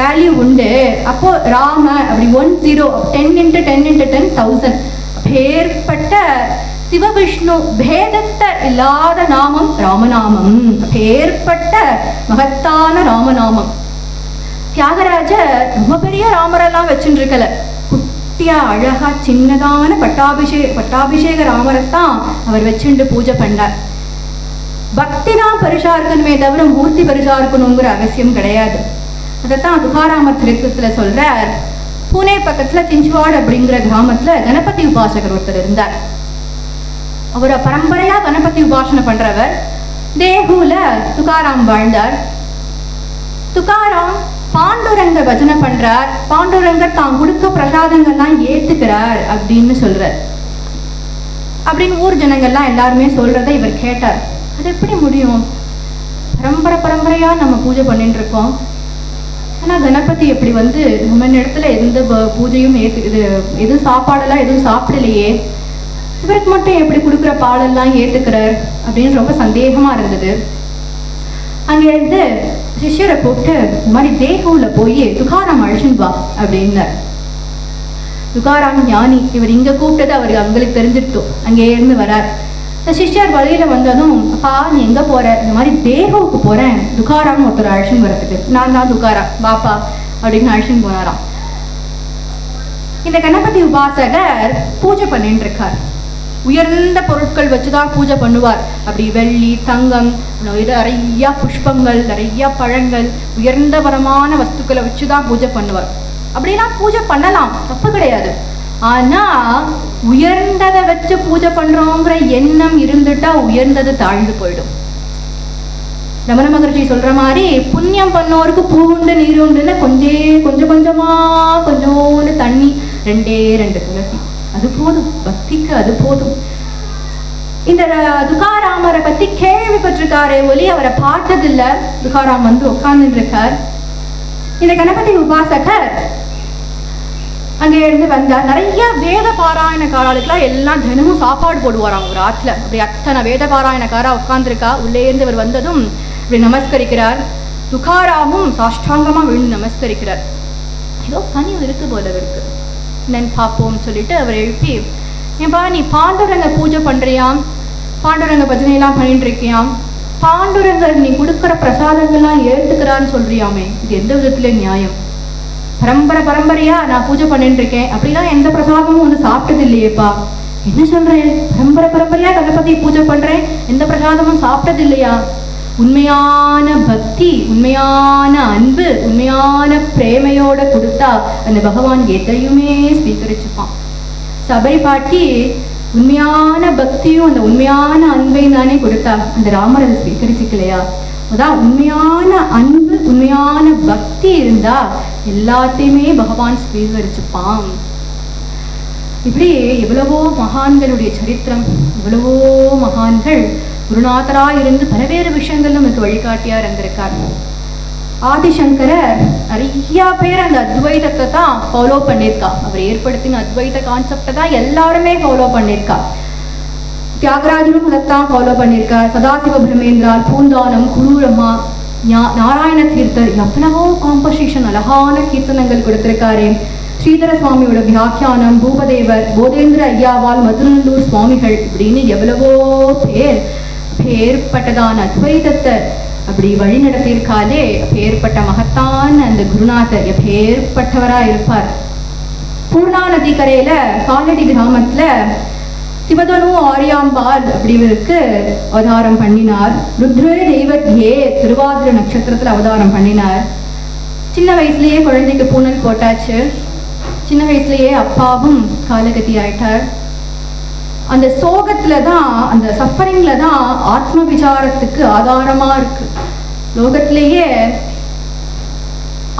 வேல்யூ உண்டு. அப்போ ராம அப்படி 1 0 10 × 10 × 10 1000. அப்பேற்பட்ட சிவவிஷ்ணு பேதத்தை இல்லாத நாமம் ராமநாமம். அப்பேற்பட்ட மகத்தான ராமநாமம். தியாகராஜர் ரொம்ப பெரிய ராமரெல்லாம் வச்சுட்டு இருக்கல, குட்டியா அழகா சின்னதான பட்டாபிஷேக ராமரைத்தான் அவர் வச்சுட்டு பூஜை பண்ணார். பக்தி தான் பெருசா இருக்கணுமே தவிர மூர்த்தி பெருசா இருக்கணுங்கிற அவசியம் கிடையாது. அதைத்தான் துகாராம சரித்திரத்துல சொல்றார். பூனே பக்கத்துல சிஞ்சுவாடு அப்படிங்கிற கிராமத்துல கணபதி உபாசகர் ஒருத்தர் இருந்தார். அவரை பரம்பரையா கணபதி உபாசனை பண்றவர். தேகுல துகாராம் வாழ்ந்தார். துகாராம் பாண்டுரங்க பஜனை பண்றார். பாண்டுரங்கர் தான் கொடுக்க பிரசாதங்கள்லாம் ஏத்துக்கிறார் அப்படின்னு சொல்றார். அப்படின்னு ஊர் ஜனங்கள்லாம் எல்லாருமே சொல்றதை இவர் கேட்டார். அது எப்படி முடியும்? பரம்பரையா நம்ம பூஜை பண்ணிட்டு இருக்கோம், ஆனா கணபதி எப்படி நம்ம இடத்துல எந்த பூஜையும் எதுவும் சாப்பாடெல்லாம் எதுவும் சாப்பிடலையே, இவருக்கு மட்டும் எப்படி கொடுக்குற பாலெல்லாம் ஏத்துக்கிறார் அப்படின்னு ரொம்ப சந்தேகமா இருந்தது. அங்கிருந்து சிஷ்யரை போட்டு இந்த மாதிரி தேகுல போய் துகாராம் அழிச்சுன்னு வா அப்படின்னார். துகாராம் ஞானி, இவர் இங்க கூப்பிட்டது அவருக்கு அவங்களுக்கு தெரிஞ்சிருத்தோம். அங்கே இருந்து வரார். இந்த சிஷ்யர் வழியில வந்ததும், அப்பா நீ எங்க போற? இந்த மாதிரி தேகுவுக்கு போறேன், துகாராம் ஒருத்தர் அழிச்சுன்னு வரத்துக்கு. நான் தான் துகாராம், பாப்பா அப்படின்னு அழிச்சுன்னு போனாராம். இந்த கணபதி உபாசகர் பூஜை பண்ணிட்டு இருக்கார். உயர்ந்த பொருட்கள் வச்சுதான் பூஜை பண்ணுவார். அப்படி வெள்ளி, தங்கம், நிறைய புஷ்பங்கள், நிறைய பழங்கள், உயர்ந்தவரமான வஸ்துக்களை வச்சுதான் பூஜை பண்ணுவார். அப்படிலாம் பூஜை பண்ணலாம், தப்பு கிடையாது. ஆனா உயர்ந்ததை வச்சு பூஜை பண்றோங்கிற எண்ணம் இருந்துட்டா உயர்ந்தது தாழ்ந்து போயிடும். ரமண மகர்ஷி சொல்ற மாதிரி புண்ணியம் பண்ணோருக்கு பூ உண்டு நீர் உண்டுன்னு கொஞ்சமா கொஞ்சோண்டு தண்ணி, 2 துளசி, அது போதும். பக்திக்கு அது போதும். இந்த துகாராமரை பத்தி கேள்விப்பட்டிருக்காரே ஒலி அவரை பார்த்ததில்லை. துகாராம் உட்கார்ந்துட்டு இருக்கார். இந்த கணபதி உபாசகர் அங்கே இருந்து வந்தார். நிறைய வேத பாராயணக்காரர்களுக்கெல்லாம் எல்லாம் தினமும் சாப்பாடு போடுவாராம் ஒரு ஆற்றுல. அப்படி அத்தனை வேத பாராயணக்காரா உட்கார்ந்துருக்கா. உள்ளே இருந்து அவர் வந்ததும் இப்படி நமஸ்கரிக்கிறார். துகாராமும் சாஷ்டாங்கமா விழுந்து நமஸ்கரிக்கிறார். ஏதோ பணி இருக்கு போல இருக்கு, என்னன்னு பார்ப்போம் சொல்லிட்டு அவர் எழுப்பி, ஏன்பா நீ பாண்டுரங்க பூஜை பண்றியாம், பாண்டுரங்க பஜனையெல்லாம் பண்ணிட்டு இருக்கியாம், பாண்டுரங்கர் நீ கொடுக்குற பிரசாதங்கள்லாம் ஏற்றுக்கிறான்னு சொல்றியாமே, இது எந்த விதத்துல நியாயம்? பரம்பரையா நான் பூஜை பண்ணிட்டு இருக்கேன், அப்படிலாம் எந்த பிரசாதமும் வந்து சாப்பிட்டது இல்லையேப்பா. என்ன சொல்றேன்? பரம்பரையா கணபதி பூஜை பண்றேன், எந்த பிரசாதமும் சாப்பிட்டது இல்லையா? உண்மையான பக்தி, உண்மையான அன்பு, உண்மையான பிரேமையோட கொடுத்தா அந்த பகவான் எதையுமே ஸ்வீகரிச்சுப்பான். சபரி பாட்டி உண்மையான பக்தியும் அந்த உண்மையான அன்பையும் தானே கொடுத்தா, அந்த ராமர் அதை ஸ்வீகரிச்சுக்கலையா? அதான் உண்மையான அன்பு, உண்மையான பக்தி இருந்தா எல்லாத்தையுமே பகவான் ஸ்வீகரிச்சுப்பான். இப்படி எவ்வளவோ மகான்களுடைய சரித்திரம், எவ்வளவோ மகான்கள் குருநாதரா இருந்து பல்வேறு விஷயங்கள் நமக்கு வழிகாட்டியா இருந்திருக்கார். ஆதிசங்கரர் நிறைய பேர் அந்த அத்வைதத்தை தான் ஃபாலோ பண்ணியிருக்கா. அவர் ஏற்படுத்தின அத்வைத கான்செப்டை தான் எல்லாருமே ஃபாலோ பண்ணியிருக்கா. தியாகராஜனும் அதைத்தான் ஃபாலோ பண்ணியிருக்கார். சதாசிவ பிரமேந்திரார், பூந்தானம், குரூரம்மா, நாராயண தீர்த்தர் எவ்வளவோ காம்போசிஷன் அழகான கீர்த்தனங்கள் கொடுத்திருக்காரு. ஸ்ரீதர சுவாமியோட வியாக்கியானம், பூபதேவர், போதேந்திர ஐயாவால், மதுரநல்லூர் சுவாமிகள், இப்படின்னு எவ்வளவோ பேர்பட்டதான அத்வைதத்தை அப்படி வழி நடத்தியிருக்காலே. பேர்பட்ட மகத்தான் அந்த குருநாதர் எப்பேற்பட்டவரா இருப்பார். பூர்ணா நதி கரையில காலடி கிராமத்துல சிவதனு ஆரியாம்பாள் அப்படிவருக்கு அவதாரம் பண்ணினார். ருத்ரே தெய்வத்யே திருவாதிர நட்சத்திரத்துல அவதாரம் பண்ணினார். சின்ன வயசுலயே குழந்தைக்கு பூனல் போட்டாச்சு. சின்ன வயசுலயே அப்பாவும் காலகதி ஆயிட்டார். அந்த சோகத்துல தான், அந்த சஃபரிங்ல தான் ஆத்ம விசாரத்துக்கு ஆதாரமா இருக்கு. லோகத்திலேயே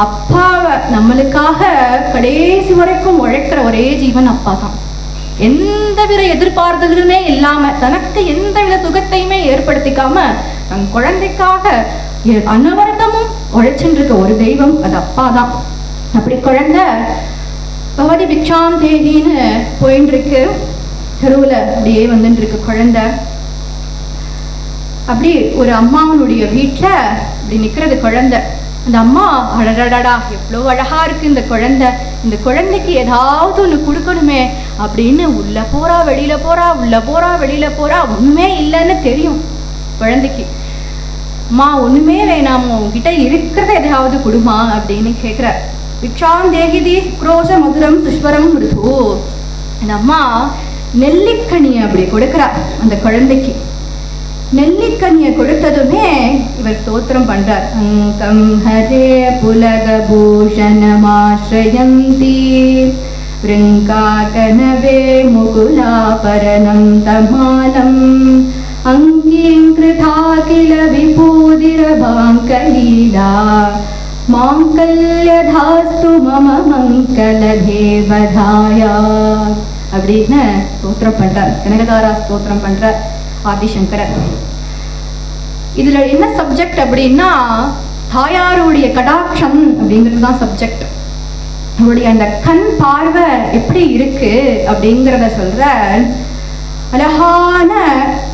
அப்பாவை நம்மளுக்காக கடைசி வரைக்கும் உழைக்கிற ஒரே ஜீவன் அப்பா தான். எந்தவித எதிர்பார்ப்புகளுமே இல்லாம, தனக்கு எந்தவித சுகத்தையுமே ஏற்படுத்திக்காம தன் குழந்தைக்காக அனவரதமும் உழைச்சுட்டு இருக்க ஒரு தெய்வம் அது அப்பா தான். அப்படி குழந்தை பகவதி பிக்ஷாம் தேகின்னு போயின்னு இருக்கு. தெருவுல அப்படியே வந்துட்டு இருக்கு குழந்தை. அப்படி ஒரு அம்மாவனுடைய வீட்டுல அப்படி நிக்கிறது குழந்தை. அந்த அம்மா அடடடா எவ்வளோ அழகா இருக்கு இந்த குழந்தை, இந்த குழந்தைக்கு ஏதாவது ஒன்று கொடுக்கணுமே அப்படின்னு உள்ள போறா வெளியில போறா, உள்ள போறா வெளியில போறா. ஒண்ணுமே இல்லைன்னு தெரியும் குழந்தைக்கு. அம்மா ஒண்ணுமே வேணாமோ, உங்ககிட்ட இருக்கிறத எதாவது கொடுமா அப்படின்னு கேட்குற. பிக்ஷாம் தேகிதி குரோஷ மதுரம் சுஷ்வரம் மிருது. அந்த அம்மா நெல்லிக்கனியை அப்படி கொடுக்குறா அந்த குழந்தைக்கு. நெல்லிக்கனியை கொடுத்ததுமே இவர் ஸ்தோத்திரம் பண்றார். அங்கம் ஹரே புலக பூஷணமாஸ்ரயந்தி விருங்காகனவே முகுலாபரணம் தமாலம் அங்கீம் கிருதா கில விபூதிரபாங்கலீலா மாங்கல்யதாஸ்து மம மங்கள தேவதாயா அப்படின்னு ஸ்தோத்திரம் பண்றார். கனகதாரா ஸ்தோத்திரம் பண்றார் ஆதிசங்கரர். இதுல என்ன சப்ஜெக்ட் அப்படின்னா, தாயாருடைய கடாட்சம் அப்படிங்கிறது தான் சப்ஜெக்ட். அவருடைய அந்த கண் பார்வை எப்படி இருக்கு அப்படிங்கிறத சொல்ற. அழகான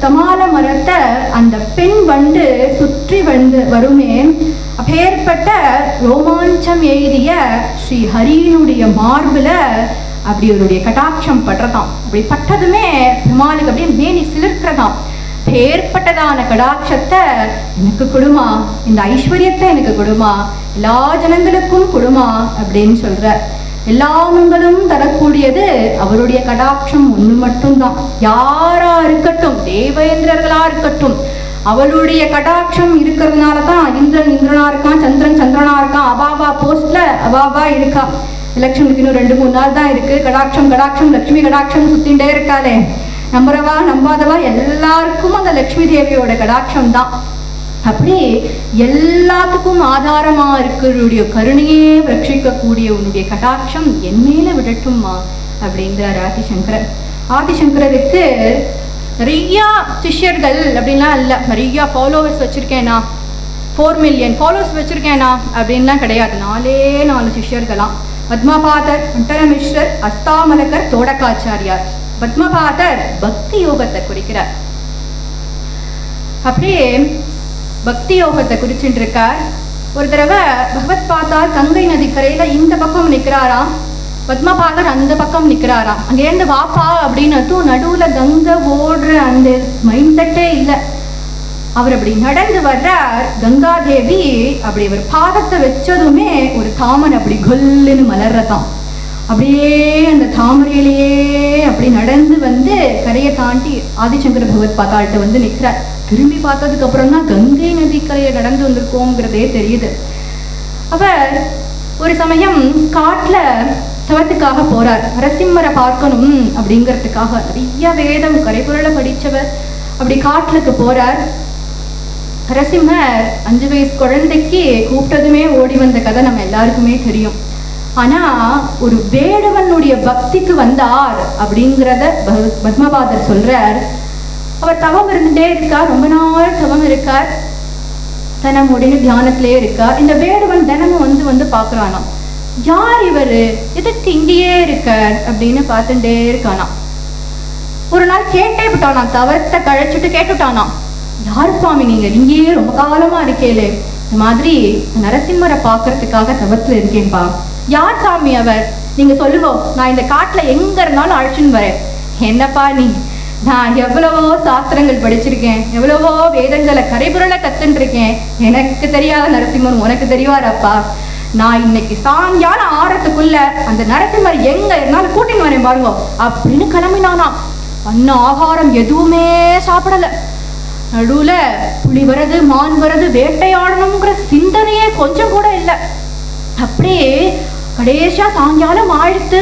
தமால மரத்தை அந்த பெண் வண்டு சுற்றி வந்து வருமே, அப்பேற்பட்ட ரோமாஞ்சம் எய்திய ஸ்ரீ ஹரியினுடைய மார்புல அப்படி அவருடைய கடாட்சம் படுறதாம். அப்படி பட்டதுமே பெருமாளுக்கு அப்படியே மேனி சிலிர்க்கிறதாம். ஏற்பட்டதான கடாட்சத்தை எனக்கு கொடுமா, இந்த ஐஸ்வர்யத்தை எனக்கு கொடுமா, எல்லா ஜனங்களுக்கும் கொடுமா அப்படின்னு சொல்ற. எல்லா மங்களும் தரக்கூடியது அவருடைய கடாட்சம் ஒண்ணு மட்டும்தான். யாரா இருக்கட்டும், தேவேந்திரர்களா இருக்கட்டும், அவளுடைய கடாட்சம் இருக்கிறதுனால தான் இந்திரன் இந்திரனா இருக்கான், சந்திரன் சந்திரனா இருக்கான், அவாவா போஸ்ட்ல அவாவா இருக்கா. எலெக்ஷனுக்கு இன்னும் 2-3 நாள் தான் இருக்கு. கடாட்சம் கடாட்சம் லட்சுமி கடாட்சம் சுத்தின்ண்டே இருக்காளே. நம்புறவா நம்பாதவா எல்லாருக்கும் அந்த லட்சுமி தேவியோட கடாட்சம் தான். அப்படி எல்லாத்துக்கும் ஆதாரமா இருக்கிற கருணையே ரட்சிக்கக்கூடிய உன்னுடைய கடாட்சம் என் மேல விடட்டும்மா அப்படிங்கிறார் ஆதிசங்கரர். ஆதிசங்கரருக்கு நிறைய சிஷ்யர்கள் அப்படின்லாம் இல்லை. நிறைய ஃபாலோவர்ஸ் வச்சிருக்கேனா, 4 மில்லியன் ஃபாலோவர்ஸ் வச்சிருக்கேனா அப்படின்லாம் கிடையாது. 4 சிஷ்யர்களாம். பத்மபாதர், அண்டரமிஸ்ரர், அஸ்தாமலகர், தோடக்காச்சாரியார். பத்மபாதர் பக்தி யோகத்தை குறிக்கிறார். அப்படியே பக்தி யோகத்தை குறிச்சுட்டு இருக்கார். ஒரு தடவை பகவத் பாதார் கங்கை நதி கரையில இந்த பக்கம் நிற்கிறாராம், பத்மபாதர் அந்த பக்கம் நிற்கிறாராம். அங்கேருந்து வாப்பா அப்படின்னு நடுவுல கங்கை ஓடுற அந்த மைண்ட் செட்டே இல்லை. அவர் அப்படி நடந்து வர்றார். கங்காதேவி அப்படி அவர் பாதத்தை வச்சதுமே ஒரு தாமரை அப்படி கொல்லுன்னு மலர்றதாம். அப்படியே அந்த தாமரையிலேயே அப்படி நடந்து வந்து கரையை தாண்டி ஆதிசங்கர பகவத் பாத்தாள்கிட்ட வந்து நிற்கிறார். திரும்பி பார்த்ததுக்கு அப்புறம் தான் கங்கை நதி கரையை நடந்து வந்திருக்கோங்கிறதே தெரியுது. அவர் ஒரு சமயம் காட்டுல தவத்துக்காக போறார். நரசிம்மரை பார்க்கணும் அப்படிங்கிறதுக்காக நிறைய வேதம் கரைபுரள படிச்சவர். அப்படி காட்டுக்கு போறார். நரசிம்மர் 5 வயசு குழந்தைக்கு கூப்பிட்டதுமே ஓடி வந்த கதை நம்ம எல்லாருக்குமே தெரியும். ஆனா ஒரு வேடுவனுடைய பக்திக்கு வந்தார் அப்படிங்கிறத பத்மபாதர் சொல்றார். அவர் தவம் இருந்துட்டே இருக்கார், ரொம்ப நாள் தவம் இருக்கார், தனம் உடனே தியானத்திலே இருக்கார். இந்த வேடுவன் தினமும் வந்து பாக்குறானாம். யார் இவரு, எதுக்கு இங்கேயே இருக்கார் அப்படின்னு பார்த்துட்டே இருக்கானாம். ஒரு நாள் கேட்டே விட்டானாம், தவத்தை கழைச்சிட்டு கேட்டுட்டானாம், யார் சுவாமி நீங்க, இங்கேயே ரொம்ப காலமா இருக்கேளே, இந்த மாதிரி நரசிம்மரை பாக்குறதுக்காக தவத்துல இருக்கேன்பா. யார் சாமி அவர், நீங்க சொல்லுங்க, நான் இந்த காட்டுல எங்க இருந்தாலும் அழைச்சுன்னு வரேன். என்னப்பா நீ, நான் எவ்வளவோ சாஸ்திரங்கள் படிச்சிருக்கேன், எவ்வளவோ வேதங்களை கரைபுரள கத்துன்னு இருக்கேன், எனக்கு தெரியாத நரசிம்மன் உனக்கு தெரியாதப்பா. நான் இன்னைக்கு சாயங்காலம் ஆறத்துக்குள்ள அந்த நரசிம்மர் எங்க இருந்தாலும் கூட்டின்னு வரேன் பாருங்க அப்படின்னு கிளம்பினானாம். அன்ன ஆகாரம் எதுவுமே சாப்பிடல. நடுவுல புலி வரது, மான் வரது, வேட்டையாடணுங்கிற சிந்தனையே கொஞ்சம் கூட இல்லை. அப்படியே கடைசியா சாயங்காலம் ஆழ்த்து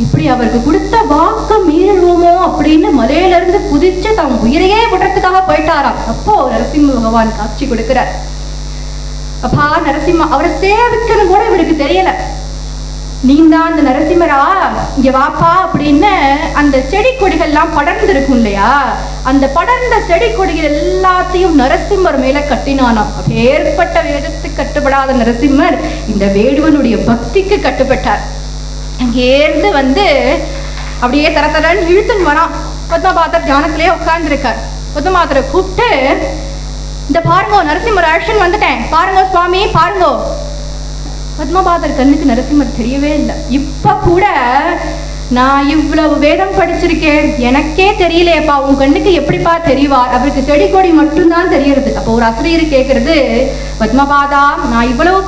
இப்படி அவருக்கு கொடுத்த வாக்க மீறிடுவோமோ அப்படின்னு மலையில இருந்து குதிச்சு தன் உயிரையே விடுறதுக்காக போயிட்டாராம். அப்போ நரசிம்ம பகவான் காட்சி கொடுக்கிறார். அப்பா நரசிம்ம, அவரை சேவிக்கணும் கூட இவருக்கு தெரியல. நீந்தான் அந்த நரசிம்மரா, இங்க வாப்பா அப்படின்னு அந்த செடி கொடிகள்லாம் படர்ந்து இருக்கும் இல்லையா, அந்த படர்ந்த செடி கொடிகள் எல்லாத்தையும் நரசிம்மர் மேல கட்டினானாம். ஏற்பட்ட வேதத்துக்கு கட்டுப்படாத நரசிம்மர் இந்த வேடுவனுடைய பக்திக்கு கட்டுப்பட்டார். அங்கேருந்து வந்து அப்படியே தரன்னு இழுத்துன்னு வரான். பத்மபாதர் தியானத்திலேயே உட்கார்ந்துருக்கார். பத்மபாதரை கூப்பிட்டு, இந்த பாருங்கோ நரசிம்மர் அழைச்சுன்னு வந்துட்டேன், பாருங்கோ சுவாமி பாருங்கோ. பத்மபாதர் கண்ணுக்கு நரசிம்மர் தெரியவே இல்லை. இப்ப கூட நான் இவ்வளவு வேதம் படிச்சிருக்கேன், எனக்கே தெரியலையப்பா, உன் கண்ணுக்கு எப்படிப்பா தெரிவார், அவருக்கு செடி கொடி மட்டும்தான் தெரியறது. அப்போ ஒரு அசிரியர் கேட்கறது, பத்மபாதா நான் இவ்வளவு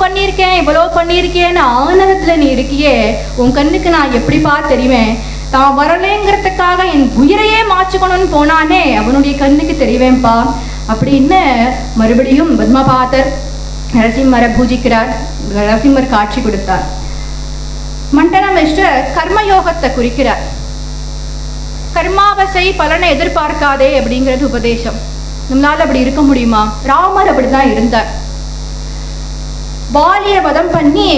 பண்ணியிருக்கேன்னு ஆனந்தத்துல நீ இருக்கியே, உன் கண்ணுக்கு நான் எப்படிப்பா தெரிவேன், தான் வரலேங்கிறதுக்காக என் உயிரையே மாச்சுக்கணும்னு போனானே அவனுடைய கண்ணுக்கு தெரிவேன்பா அப்படின்னு மறுபடியும் பத்மபாதர் நரசிம்மரை பூஜிக்கிறார். நரசிம்மர் காட்சி கொடுத்தார். மண்டனமிஸ்டர் கர்மயோகத்தை குறிக்கிறார். கர்மாவசை பலனை எதிர்பார்க்காதே அப்படிங்கிறது உபதேசம். நம்மளால அப்படி இருக்க முடியுமா? ராமர் அப்படிதான் இருந்தார். வாலிய வதம் பண்ணி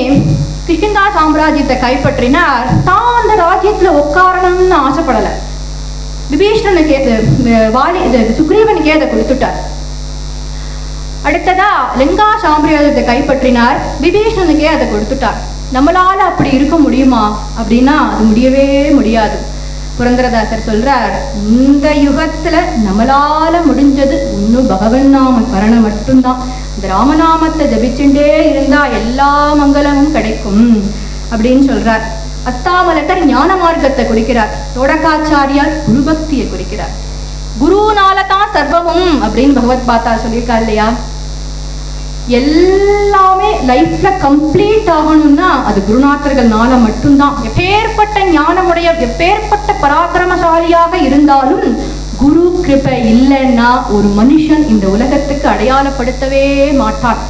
கிஷ்கிந்தா சாம்ராஜ்யத்தை கைப்பற்றினார். தான் அந்த ராஜ்யத்துல உட்காரணும்னு ஆசைப்படலை. விபீஷணனுக்கு சுக்ரீவனுக்கே அதை கொடுத்துட்டார். அடுத்ததா லங்கா சாம்ராஜ்யத்தை கைப்பற்றினார். விபீஷணனுக்கே அதை கொடுத்துட்டார். நம்மளால அப்படி இருக்க முடியுமா அப்படின்னா அது முடியவே முடியாது. புரந்தரதாசர் சொல்றார், இந்த யுகத்துல நம்மளால முடிஞ்சது இன்னும் பகவன் நாம கரண மட்டும்தான். இந்த ராமநாமத்தை ஜபிச்சுட்டே இருந்தா எல்லா மங்களமும் கிடைக்கும் அப்படின்னு சொல்றார். அத்தாமலக்கர் ஞான மார்க்கத்தை குறிக்கிறார். தோடக்காச்சாரியார் குருபக்தியை குறிக்கிறார். குருனாலதான் சர்வமும் அப்படின்னு பகவத் பாத்தா சொல்லியிருக்கா இல்லையா. எல்லாமே லைஃப்ல கம்ப்ளீட் ஆகணும்னா அது குருநாதர்கள்னால மட்டும்தான். எப்பேற்பட்ட ஞானமுடைய எப்பேற்பட்ட பராக்கிரமசாலியாக இருந்தாலும் குரு கிருபை இல்லைன்னா ஒரு மனுஷன் இந்த உலகத்துக்கு அடையாளப்படுத்தவே மாட்டான்.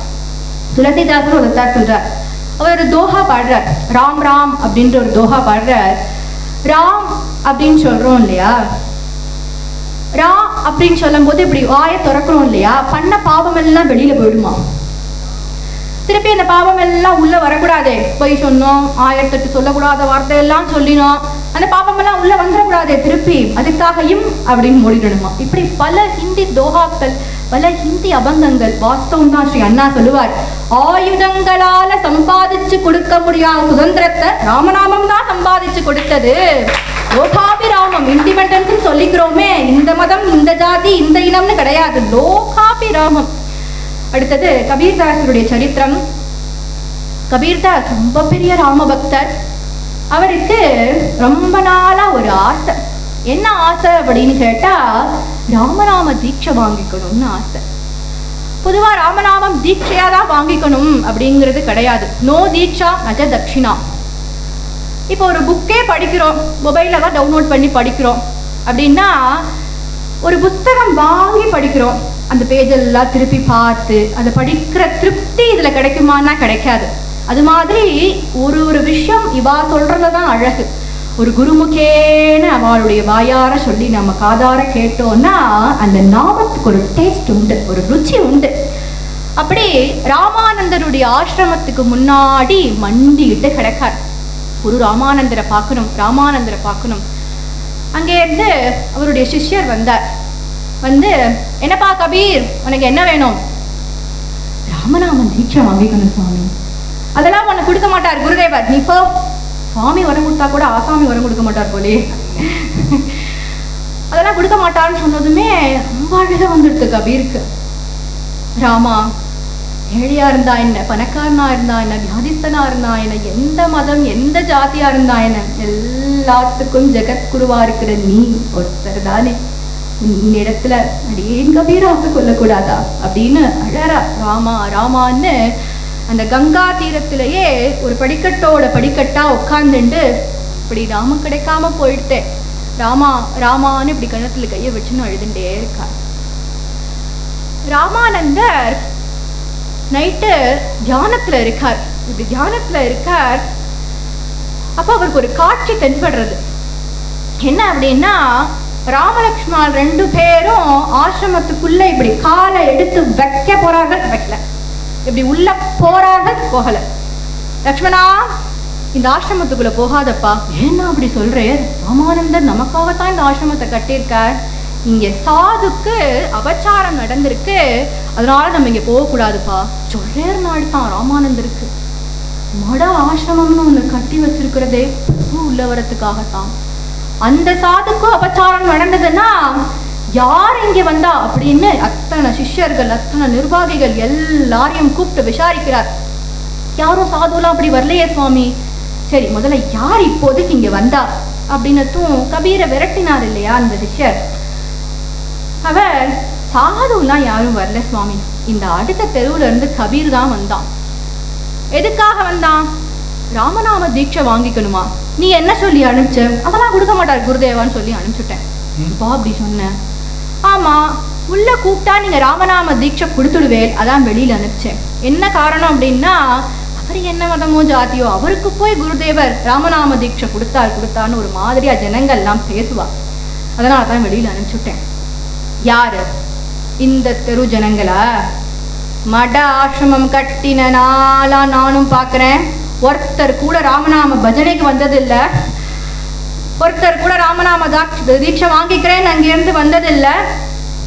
துளசிதாசர் ஒரு சொல்றார். அவர் ஒரு தோஹா பாடுறார். ராம் ராம் அப்படின்ற ஒரு தோஹா பாடுறார். ராம் அப்படின்னு சொல்றோம் இல்லையா, ரா அப்படின்னு சொல்லும் போது இப்படி வாயை திறக்கிறோம் இல்லையா, பண்ண பாவம் எல்லாம் வெளியில போயிடுமா. திருப்பி அந்த பாவம் எல்லாம் உள்ள வரக்கூடாது. போய் சொன்னோம், 1008 சொல்லக்கூடாத வார்த்தையெல்லாம் சொல்லினோம், அந்த பாவம் எல்லாம் உள்ள வந்துடக்கூடாது. திருப்பி அதுக்காகவும் அப்படின்னு மூடிடணுமா. இப்படி பல ஹிந்தி தோஹாக்கள், பல ஹிந்தி அபங்கங்கள். வாஸ்தவம் தான் ஸ்ரீ அண்ணா சொல்லுவார், ஆயுதங்களால சம்பாதிச்சு கொடுக்க முடியாத சுதந்திரத்தை ராமநாமம் தான் சம்பாதிச்சு கொடுத்தது. லோகாபிராமம், இண்டிபெண்டன்ஸ் சொல்லிக்கிறோமே, இந்த மதம் இந்த ஜாதி இந்த இனம்னு கிடையாது, லோகாபிராமம். அடுத்தது கபீர்தாசருடைய சரித்திரம். கபீர்தாஸ் ரொம்ப பெரிய ராம பக்தர். அவருக்கு ரொம்ப நாளா ஒரு ஆசை. என்ன ஆசை அப்படின்னு கேட்டா, ராமநாம தீட்சை வாங்கிக்கணும்னு ஆசை. பொதுவா ராமநாமம் தீட்சையா தான் வாங்கிக்கணும் அப்படிங்கிறது கிடையாது. நோ தீட்சா நஜ தட்சிணா. இப்போ ஒரு புக்கே படிக்கிறோம், மொபைலில் தான் டவுன்லோட் பண்ணி படிக்கிறோம் அப்படின்னா ஒரு புத்தகம் வாங்கி படிக்கிறோம், அந்த பேஜெல்லாம் திருப்பி பார்த்து அதை படிக்கிற திருப்தி இதில் கிடைக்குமான்னா கிடைக்காது. அது மாதிரி ஒரு விஷயம் இவா சொல்றத தான் அழகு. ஒரு குருமுகேன்னு அவளுடைய வாயார சொல்லி நம்ம காதார கேட்டோம்னா அந்த நாமத்துக்கு ஒரு டேஸ்ட் உண்டு, ஒரு ருச்சி உண்டு. அப்படி ராமானந்தருடைய ஆசிரமத்துக்கு முன்னாடி மண்டிட்டு கிடக்கார். ஒரு ராமானந்தரை பார்க்கணும். அங்கேருந்து அவருடைய சிஷ்யர் வந்தார். வந்து, என்னப்பா கபீர், உனக்கு என்ன வேணும்? ராமநாமன் தீட்சை வாங்கிக்கணும் சுவாமி. அதெல்லாம் உனக்கு கொடுக்க மாட்டார் குருதேவர், நீ போ. சுவாமி வரம் கொடுத்தா கூட ஆசாமி வரம் கொடுக்க மாட்டார் போலே. அதெல்லாம் கொடுக்க மாட்டார்னு சொன்னதுமே ரொம்ப அழகா வந்துடுது கபீருக்கு. ராமா, ஏழையா இருந்தா என்ன, பணக்காரனா இருந்தா என்ன, வியாதிஸ்தனா இருந்தா என்ன, எந்த மதம் எந்த ஜாதியா இருந்தா என்ன, எல்லாத்துக்கும் ஜெகத்குருவா இருக்கிற நீ ஒருத்தர் தானே, இடத்துல அடியேன் கபீராசை கொள்ளக்கூடாதா அப்படின்னு அழறா. ராமா ராமான்னு அந்த கங்கா தீரத்திலேயே ஒரு படிக்கட்டா உட்காந்துண்டு இப்படி ராம கிடைக்காம போயிடுத்தேன், ராமா ராமான்னு இப்படி கணத்துல கையை வச்சுன்னு அழுதுண்டே இருக்கார். ராமானந்தர் நைட்டு தியானத்துல இருக்கார். இப்படி தியானத்துல இருக்கார். அப்ப அவருக்கு ஒரு காட்சி தென்படுறது. என்ன அப்படின்னா, ராமலக்ஷ்மணன் 2 பேரும் ஆசிரமத்துக்குள்ள இப்படி காலை எடுத்து வைக்க போறார்கள், வைக்கல. இப்படி உள்ள போறார்கள், போகல. லக்ஷ்மணா, இந்த ஆசிரமத்துக்குள்ள போகாதப்பா. ஏன்னா அப்படி சொல்றேன்? ராமானந்தர் நமக்காகத்தான் இந்த ஆசிரமத்தை கட்டியிருக்கார். இங்க சாதுக்கு அபச்சாரம் நடந்திருக்கு, அதனால நம்ம இங்க போகக்கூடாதுப்பா. சொல்றேர் நாள் தான் ராமானந்தருக்கு மட ஆசிரமம்னு ஒண்ணு கட்டி வச்சிருக்கிறதே உள்ள வரத்துக்காகத்தான். அந்த சாதுக்கும் அபச்சாரம் நடந்ததுன்னா யார் இங்க வந்தா அப்படின்னு அத்தனை சிஷ்யர்கள், அத்தனை நிர்வாகிகள் எல்லாரையும் கூப்பிட்டு விசாரிக்கிறார். யாரும் சாதுலாம் அப்படி வரலையே சுவாமி. சரி, முதல்ல யார் இப்போதைக்கு இங்க வந்தா அப்படின்னதும் கபீரை விரட்டினார் இல்லையா அந்த சிஷ்யர். அவர், சாதுலாம் யாரும் வரல சுவாமி, இந்த அடுத்த தெருவுல இருந்து கபீர் தான் வந்தான். எதுக்காக வந்தான்? ராமநாம தீட்சை வாங்கிக்கணுமா. நீ என்ன சொல்லி அனுப்பிச்ச? அதெல்லாம் கொடுக்க மாட்டார் குருதேவான்னு சொல்லி அனுப்பிச்சுட்டேன். அப்படி சொன்னேன். ஆமா, உள்ள கூப்பிட்டா நீங்க ராமநாம தீட்சை கொடுத்துடுவேன், அதான் வெளியில அனுப்பிச்சேன். என்ன காரணம் அப்படின்னா, அவர் என்ன மதமோ ஜாதியோ, அவருக்கு போய் குருதேவர் ராமநாம தீட்சை கொடுத்தான்னு ஒரு மாதிரியா ஜனங்கள் எல்லாம் பேசுவார், அதனால தான் வெளியில அனுப்பிச்சுட்டேன். யாரு? இந்த தெரு ஜனங்களா? மட ஆசிரமம் கட்டின நாளா நானும் பாக்குறேன், ஒருத்தர் கூட ராமநாம பஜனைக்கு வந்ததில்ல, ஒருத்தர் கூட ராமநாம தீட்சை வாங்கிக்கிறேன்னு அங்கிருந்து வந்ததில்ல.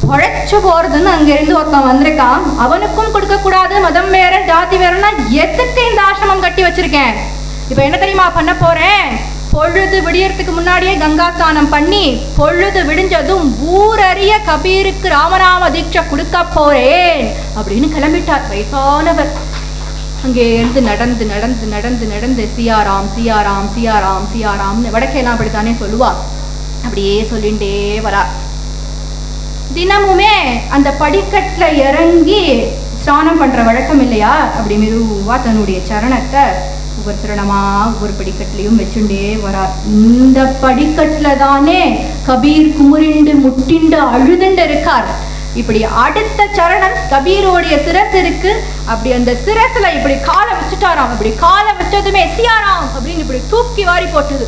உழைச்சு போறதுன்னு அங்கிருந்து ஒருத்தன் வந்திருக்கான், அவனுக்கும் கொடுக்க கூடாது, மதம் வேற ஜாதி வேறன்னா எதுக்கு இந்த ஆசிரமம் கட்டி வச்சிருக்கேன்? இப்ப என்ன தெரியுமா பண்ண போறேன்? பொழுது விடியறதுக்கு முன்னாடியே கங்கா ஸ்நானம் பண்ணி பொழுது விடிஞ்சதும் ஊரறிய கபீருக்கு ராமநாம தீட்சை கொடுக்க போறேன் அப்படின்னு கிளம்பிட்டார் வயசானவர். அங்கே இருந்து நடந்து நடந்து நடந்து நடந்து சியாராம் சியாராம் சியாராம் சியாராம்னு வடக்கேலாம் அப்படித்தானே சொல்லுவா, அப்படியே சொல்லிண்டே வரா. தினமுமே அந்த படிக்கட்டுல இறங்கி ஸ்நானம் பண்ற வழக்கம் இல்லையா, அப்படி மெதுவா தன்னுடைய சரணத்தை ஒவ்வொரு திரணமா ஒவ்வொரு படிக்கட்டுலையும் வச்சுட்டே வரார். இந்த படிக்கட்டுல தானே கபீர் குமுறிண்டு முட்டிண்டு அழுதுண்டு இருக்கார். இப்படி அடுத்த சரணம் கபீரோடைய சிரஸ் இருக்கு, அப்படி அந்த சிரஸ்ல இப்படி காலை வச்சுட்டாராம். இப்படி காலை வச்சதுமே சியாராம் அப்படின்னு இப்படி தூக்கி வாரி போட்டது.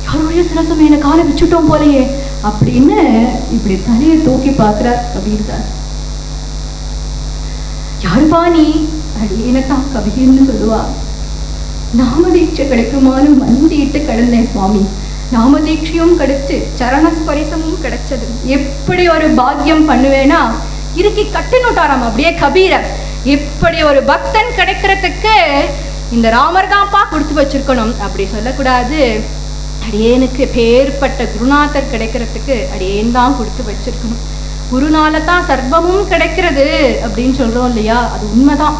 யாருடைய சிரசம் என்ன காலை வச்சுட்டோம் போலையே அப்படின்னு இப்படி தலையை தூக்கி பார்க்கிறார் கபீர் தான். யாருப்பா நீ? அடியேனத்தான் கபீர்னு சொல்லுவா. நாமதீட்சை கிடைக்குமாறு மந்திட்டு கிடந்தேன் சுவாமி, நாமதீட்சையும் கிடைச்சு சரணஸ்பரிசமும் கிடைச்சது. எப்படி ஒரு பாக்கியம் பண்ணுவேனா, இறுக்கி கட்டினுட்டாராம் அப்படியே கபீர. இப்படி ஒரு பக்தன் கிடைக்கிறதுக்கு இந்த ராமர் தான்ப்பா கொடுத்து வச்சிருக்கணும் அப்படி சொல்லக்கூடாது. அடியேனுக்கு பேர்பட்ட குருநாதர் கிடைக்கிறதுக்கு அடியேன் தான் கொடுத்து வச்சிருக்கணும். குருநாள தான் சர்வமும் கிடைக்கிறது அப்படின்னு சொல்றோம் இல்லையா, அது உண்மைதான்.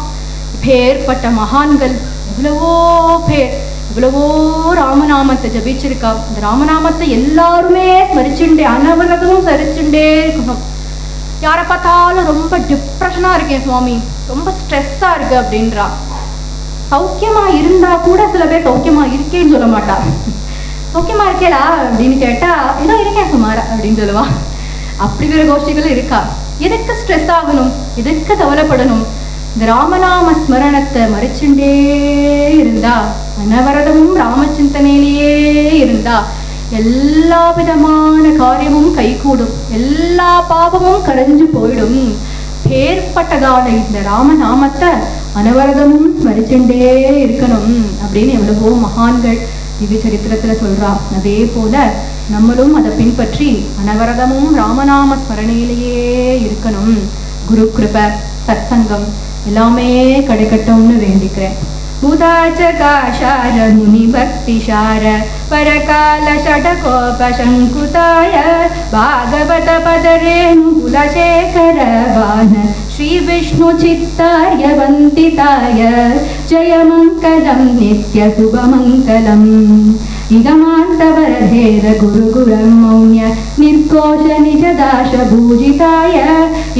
பேர்பட்ட மகான்கள் எவ்வளவோ பேர் இவ்வளவோ ராமநாமத்தை ஜபிச்சிருக்கா. இந்த ராமநாமத்தை எல்லாருமே ஸ்மரிச்சுண்டே அனவரதமும் சரிச்சுண்டே இருக்கணும். யாரை பார்த்தாலும் ரொம்ப டிப்ரெஷனாக இருக்கேன் சுவாமி, ரொம்ப ஸ்ட்ரெஸ்ஸாக இருக்குது அப்படின்றா. சௌக்கியமாக இருந்தால் கூட சில பேர் சௌக்கியமாக இருக்கேன்னு சொல்ல மாட்டா. சௌக்கியமாக இருக்கேடா அப்படின்னு கேட்டால் ஏதோ இருக்கேன் சுமார் அப்படின்னு சொல்லுவா. அப்படி ஒரு கோஷ்டிகள் இருக்கா. எதுக்கு ஸ்ட்ரெஸ் ஆகணும், எதுக்கு கவலைப்படணும்? இந்த ராமநாம ஸ்மரணத்தை மறைச்சுட்டே இருந்தா, அனவரதமும் ராமச்சிந்தனையிலேயே இருந்தா எல்லா விதமான காரியமும் கைகூடும், எல்லா பாவமும் கரைஞ்சு போயிடும். பேர்பட்டதான இந்த ராமநாமத்தை அனவரதமும் ஸ்மரிச்சுட்டே இருக்கணும் அப்படின்னு எவ்வளவோ மகான்கள் இது சரித்திரத்துல சொல்றா. அதே போல நம்மளும் அதை பின்பற்றி அனவரதமும் ராமநாம ஸ்மரணையிலேயே இருக்கணும். குரு கிருபை, சத்சங்கம் எல்லாமே கிடைக்கட்டும்னு வேண்டிக்கிறேன். भूताचकाशार मुनिभक्तिशार परकाल षटकोपशङ्कुताय भागवत पदरेणुकुलशेखर वान श्रीविष्णुचित्तार्य वन्दिताय जयमङ्गलं नित्यशुभमङ्गलम् इदमान्तवरधेर गुरुगुरं मौन्य निर्घोष निजदाश भूजिताय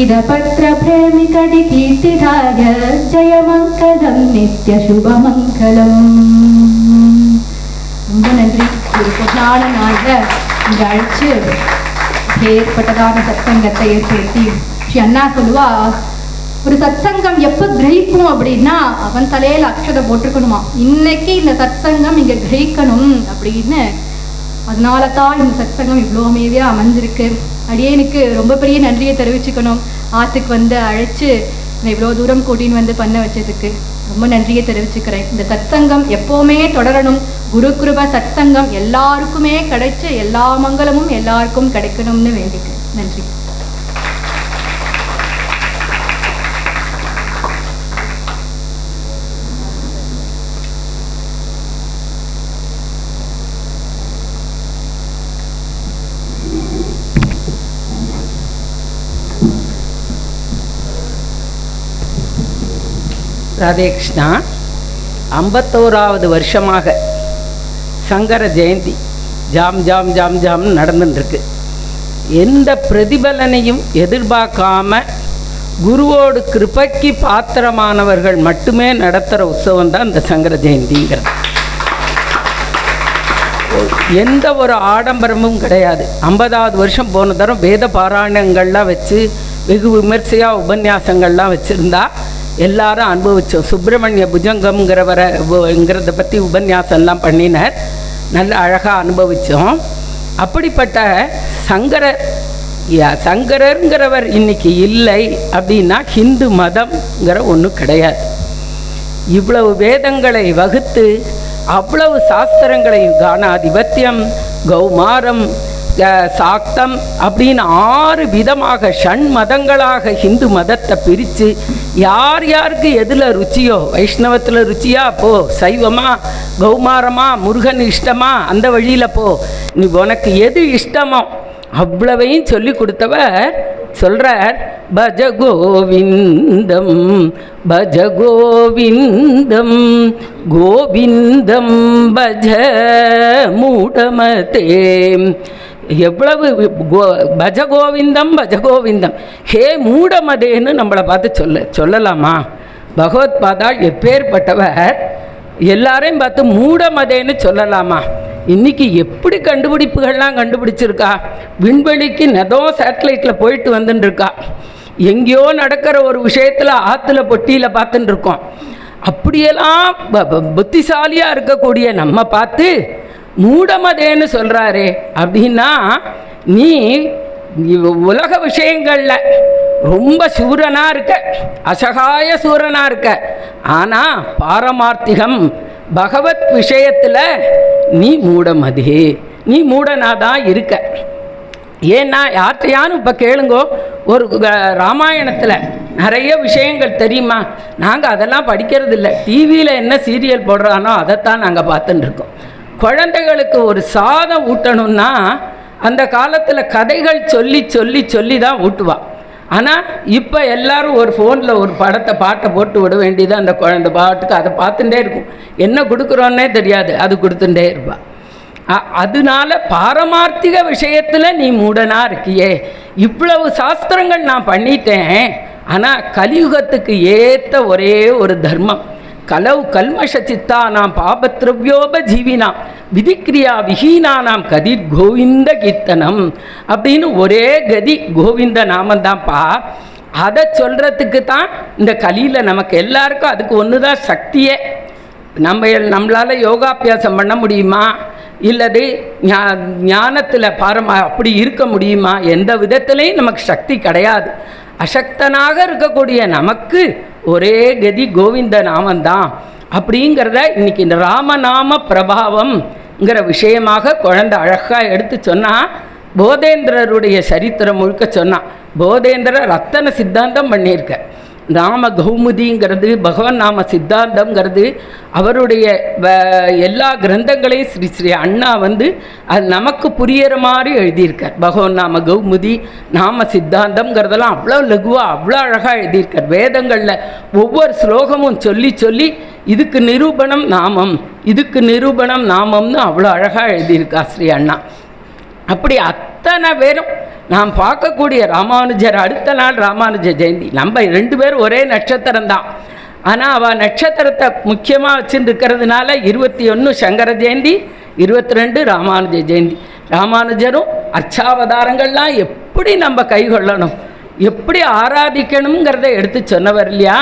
इदपत्रप्रेमिकदि कीर्तिताय जयमङ्गलं नित्यशुभमङ्गलम्. ரொம்ப நன்றி. ஒரு பொன்னான நாளில் இங்கே அழைச்சு ஏற்பட்டதான சத்சங்கத்தை ஏற்படுத்தி ஸ்ரீ அண்ணா சொல்லுவா, ஒரு சத்சங்கம் எப்போ கிரகிக்கும் அப்படின்னா அவன் தலையில் அக்ஷதை போட்டிருக்கணுமா. இன்னைக்கு இந்த சத்சங்கம் இங்கே கிரகிக்கணும் அப்படின்னு, அதனால தான் இந்த சத்சங்கம் இவ்வளோ அமைதியாக அமைஞ்சிருக்கு. அடியேனுக்கு ரொம்ப பெரிய நன்றியை தெரிவிச்சுக்கணும். ஆற்றுக்கு வந்து அழைச்சு இவ்வளோ தூரம் கூட்டின்னு வந்து பண்ண வச்சதுக்கு ரொம்ப நன்றியை தெரிவிச்சுக்கிறேன். இந்த சத்சங்கம் எப்போவுமே தொடரணும். குரு கிருபை சத்சங்கம் எல்லாருக்குமே கிடைச்சு எல்லா மங்களமும் எல்லாருக்கும் கிடைக்கணும்னு வேண்டிக்கிறேன். நன்றி. ராதே கிருஷ்ணா. 51வது வருஷமாக சங்கர ஜெயந்தி ஜாம் ஜாம் ஜாம் ஜாம்னு நடந்துட்டுருக்கு. எந்த பிரதிபலனையும் எதிர்பார்க்காம குருவோடு கிருபைக்கு பாத்திரமானவர்கள் மட்டுமே நடத்துகிற உற்சவம் தான் இந்த சங்கர ஜெயந்திங்கிறது. எந்த ஒரு ஆடம்பரமும் கிடையாது. 50வது வருஷம் போன தரம் வேத பாராயணங்கள்லாம் வச்சு வெகு விமர்சையாக உபன்யாசங்கள்லாம் வச்சுருந்தா எல்லாரும் அனுபவித்தோம். சுப்பிரமணிய புஜங்கம்ங்கிறவரைங்கிறத பற்றி உபன்யாசம்லாம் பண்ணினார். நல்ல அழகாக அனுபவித்தோம். அப்படிப்பட்ட சங்கரருங்கிறவர் இன்னைக்கு இல்லை அப்படின்னா ஹிந்து மதம்ங்கிற ஒன்றும் கிடையாது. இவ்வளவு வேதங்களை வகுத்து அவ்வளவு சாஸ்திரங்களையும் கானாதிபத்தியம், கௌமாரம், சாக்தம் அப்படின்னு 6 விதமாக ஷண்மதங்களாக ஹிந்து மதத்தை பிரித்து யார் யாருக்கு எதில் ருச்சியோ, வைஷ்ணவத்தில் ருச்சியா போ, சைவமா, கௌமாரமா, முருகன் இஷ்டமா அந்த வழியில் போ, நீ உனக்கு எது இஷ்டமோ அவ்வளவையும் சொல்லி கொடுத்தவர் சொல்கிறார். பஜ கோவிந்தம் பஜ கோவிந்தம் கோவிந்தம் பஜ மூடமதே. எவ்வளவு பஜ கோவிந்தம் பஜ கோவிந்தம், ஹே மூடமதேன்னு நம்மளை பார்த்து சொல்லலாமா? பகவத் பாதா எப்பேற்பட்டவர், எல்லாரையும் பார்த்து மூடமதேன்னு சொல்லலாமா? இன்றைக்கி எப்படி கண்டுபிடிப்புகள்லாம் கண்டுபிடிச்சிருக்கா. விண்வெளிக்கு நெதோ சேட்டலைட்டில் போயிட்டு வந்துட்டுருக்கா. எங்கேயோ நடக்கிற ஒரு விஷயத்தில் ஆற்றுல பொட்டியில் பார்த்துட்டு இருக்கோம். அப்படியெல்லாம் புத்திசாலியாக இருக்கக்கூடிய நம்ம பார்த்து மூடமதேன்னு சொல்கிறாரே அப்படின்னா, நீ உலக விஷயங்களில் ரொம்ப சூரனாக இருக்க, அசகாய சூரனாக இருக்க. ஆனால் பாரமார்த்திகம் பகவத் விஷயத்தில் நீ மூடமதே, நீ மூடனாதான் இருக்க. ஏன்னா யார்கிட்டையானு இப்போ கேளுங்கோ, ஒரு ராமாயணத்தில் நிறைய விஷயங்கள் தெரியுமா? நாங்கள் அதெல்லாம் படிக்கிறது இல்லை. டிவியில் என்ன சீரியல் போடுறானோ அதைத்தான் நாங்கள் பார்த்துட்டுருக்கோம். குழந்தைகளுக்கு ஒரு சாதம் ஊட்டணும்னா அந்த காலத்தில் கதைகள் சொல்லி சொல்லி சொல்லி தான் ஊட்டுவாள். ஆனால் இப்போ எல்லோரும் ஒரு ஃபோனில் ஒரு பாட்டை போட்டு விட வேண்டியது. அந்த குழந்தை பாட்டுக்கு அதை பார்த்துட்டே இருக்கும். என்ன கொடுக்குறோன்னே தெரியாது, அது கொடுத்துட்டே இருப்பாள். அதனால பாரமார்த்திக விஷயத்தில் நீ மூடனா இருக்கியே. இவ்வளவு சாஸ்திரங்கள் நான் பண்ணிட்டேன், ஆனால் கலியுகத்துக்கு ஏற்ற ஒரே ஒரு தர்மம், கலவு கல்மஷ சித்தா நாம் பாபத்ரவ்யோப ஜீவினாம் விதிக்கிரியா விஹீனானாம் கதிர் கோவிந்த கீர்த்தனம் அப்படின்னு ஒரே கதி கோவிந்த நாமந்தான்ப்பா. அதை சொல்கிறதுக்கு தான் இந்த கலியில் நமக்கு எல்லாருக்கும் அதுக்கு ஒன்று தான் சக்தியே. நம்மளால் யோகாபியாசம் பண்ண முடியுமா, இல்லது ஞானத்தில் அப்படி இருக்க முடியுமா? எந்த விதத்திலையும் நமக்கு சக்தி கிடையாது. அசக்தனாக இருக்கக்கூடிய நமக்கு ஒரே கதி கோவிந்த நாமந்தான். அப்படிங்கிறத இன்னைக்கு இந்த ராமநாம பிரபாவம்ங்கிற விஷயமாக குழந்தை அழகாக எடுத்து சொன்னால், போதேந்திரருடைய சரித்திரம் முழுக்க சொன்னான். போதேந்திரர் ரத்தன சித்தாந்தம் பண்ணியிருக்க. நாம கௌமுதிங்கிறது பகவன் நாம சித்தாந்தம்ங்கிறது அவருடைய எல்லா கிரந்தங்களையும் ஸ்ரீ ஸ்ரீ அண்ணா அது நமக்கு புரியிற மாதிரி எழுதியிருக்கார். பகவன் நாம கௌமுதி நாம சித்தாந்தம்ங்கிறதெல்லாம் அவ்வளோ லகுவாக அவ்வளோ அழகாக எழுதியிருக்கார். வேதங்களில் ஒவ்வொரு ஸ்லோகமும் சொல்லி சொல்லி இதுக்கு நிரூபணம் நாமம், இதுக்கு நிரூபணம் நாமம்னு அவ்வளோ அழகாக எழுதியிருக்கா ஸ்ரீ அண்ணா. அப்படி அத்தனை பேரும் நாம் பார்க்கக்கூடிய ராமானுஜர் அடுத்த நாள் ராமானுஜ ஜெயந்தி. நம்ம 2 பேரும் ஒரே நட்சத்திரம்தான், ஆனால் அவள் நட்சத்திரத்தை முக்கியமாக வச்சுருக்கிறதுனால 21 சங்கர ஜெயந்தி, 22 ராமானுஜ ஜெயந்தி. ராமானுஜரும் அர்ச்சாவதாரங்கள்லாம் எப்படி நம்ம கைகொள்ளணும், எப்படி ஆராதிக்கணுங்கிறத எடுத்து சொன்னவர் இல்லையா?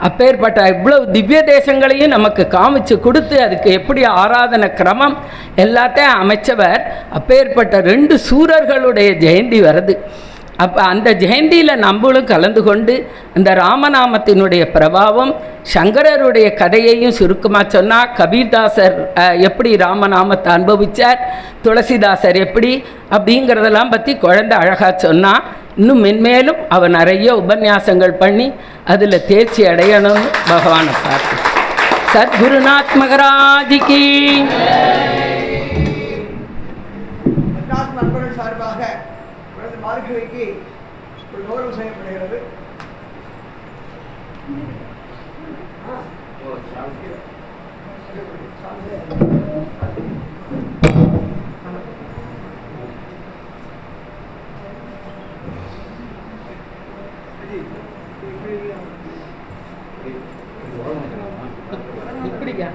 அப்பேற்பட்ட இவ்வளவு திவ்ய தேசங்களையும் நமக்கு காமிச்சு கொடுத்து அதுக்கு எப்படி ஆராதனை கிரமம் எல்லாத்தையும் அமைச்சவர். அப்பேற்பட்ட 2 சூரர்களுடைய ஜெயந்தி வருது. அப்போ அந்த ஜெயந்தியில் நம்மளும் கலந்து கொண்டு அந்த ராமநாமத்தினுடைய பிரபாவம், சங்கரருடைய கதையையும் சுருக்கமாக சொன்னால், கபீர்தாசர் எப்படி ராமநாமத்தை அனுபவித்தார், துளசிதாசர் எப்படி அப்படிங்கிறதெல்லாம் பற்றி குழந்தை அழகாக சொன்னால், இன்னும் மென்மேலும் அவன் நிறைய உபன்யாசங்கள் பண்ணி அதில் தேர்ச்சி அடையணும்னு பகவானை பார்த்து. சத்குருநாத் மகராஜிக்கு நண்பர்கள் சார்பாக மார்கழிக்கு ஒரு கௌரவம் செய்யப்படுகிறது. இப்படியா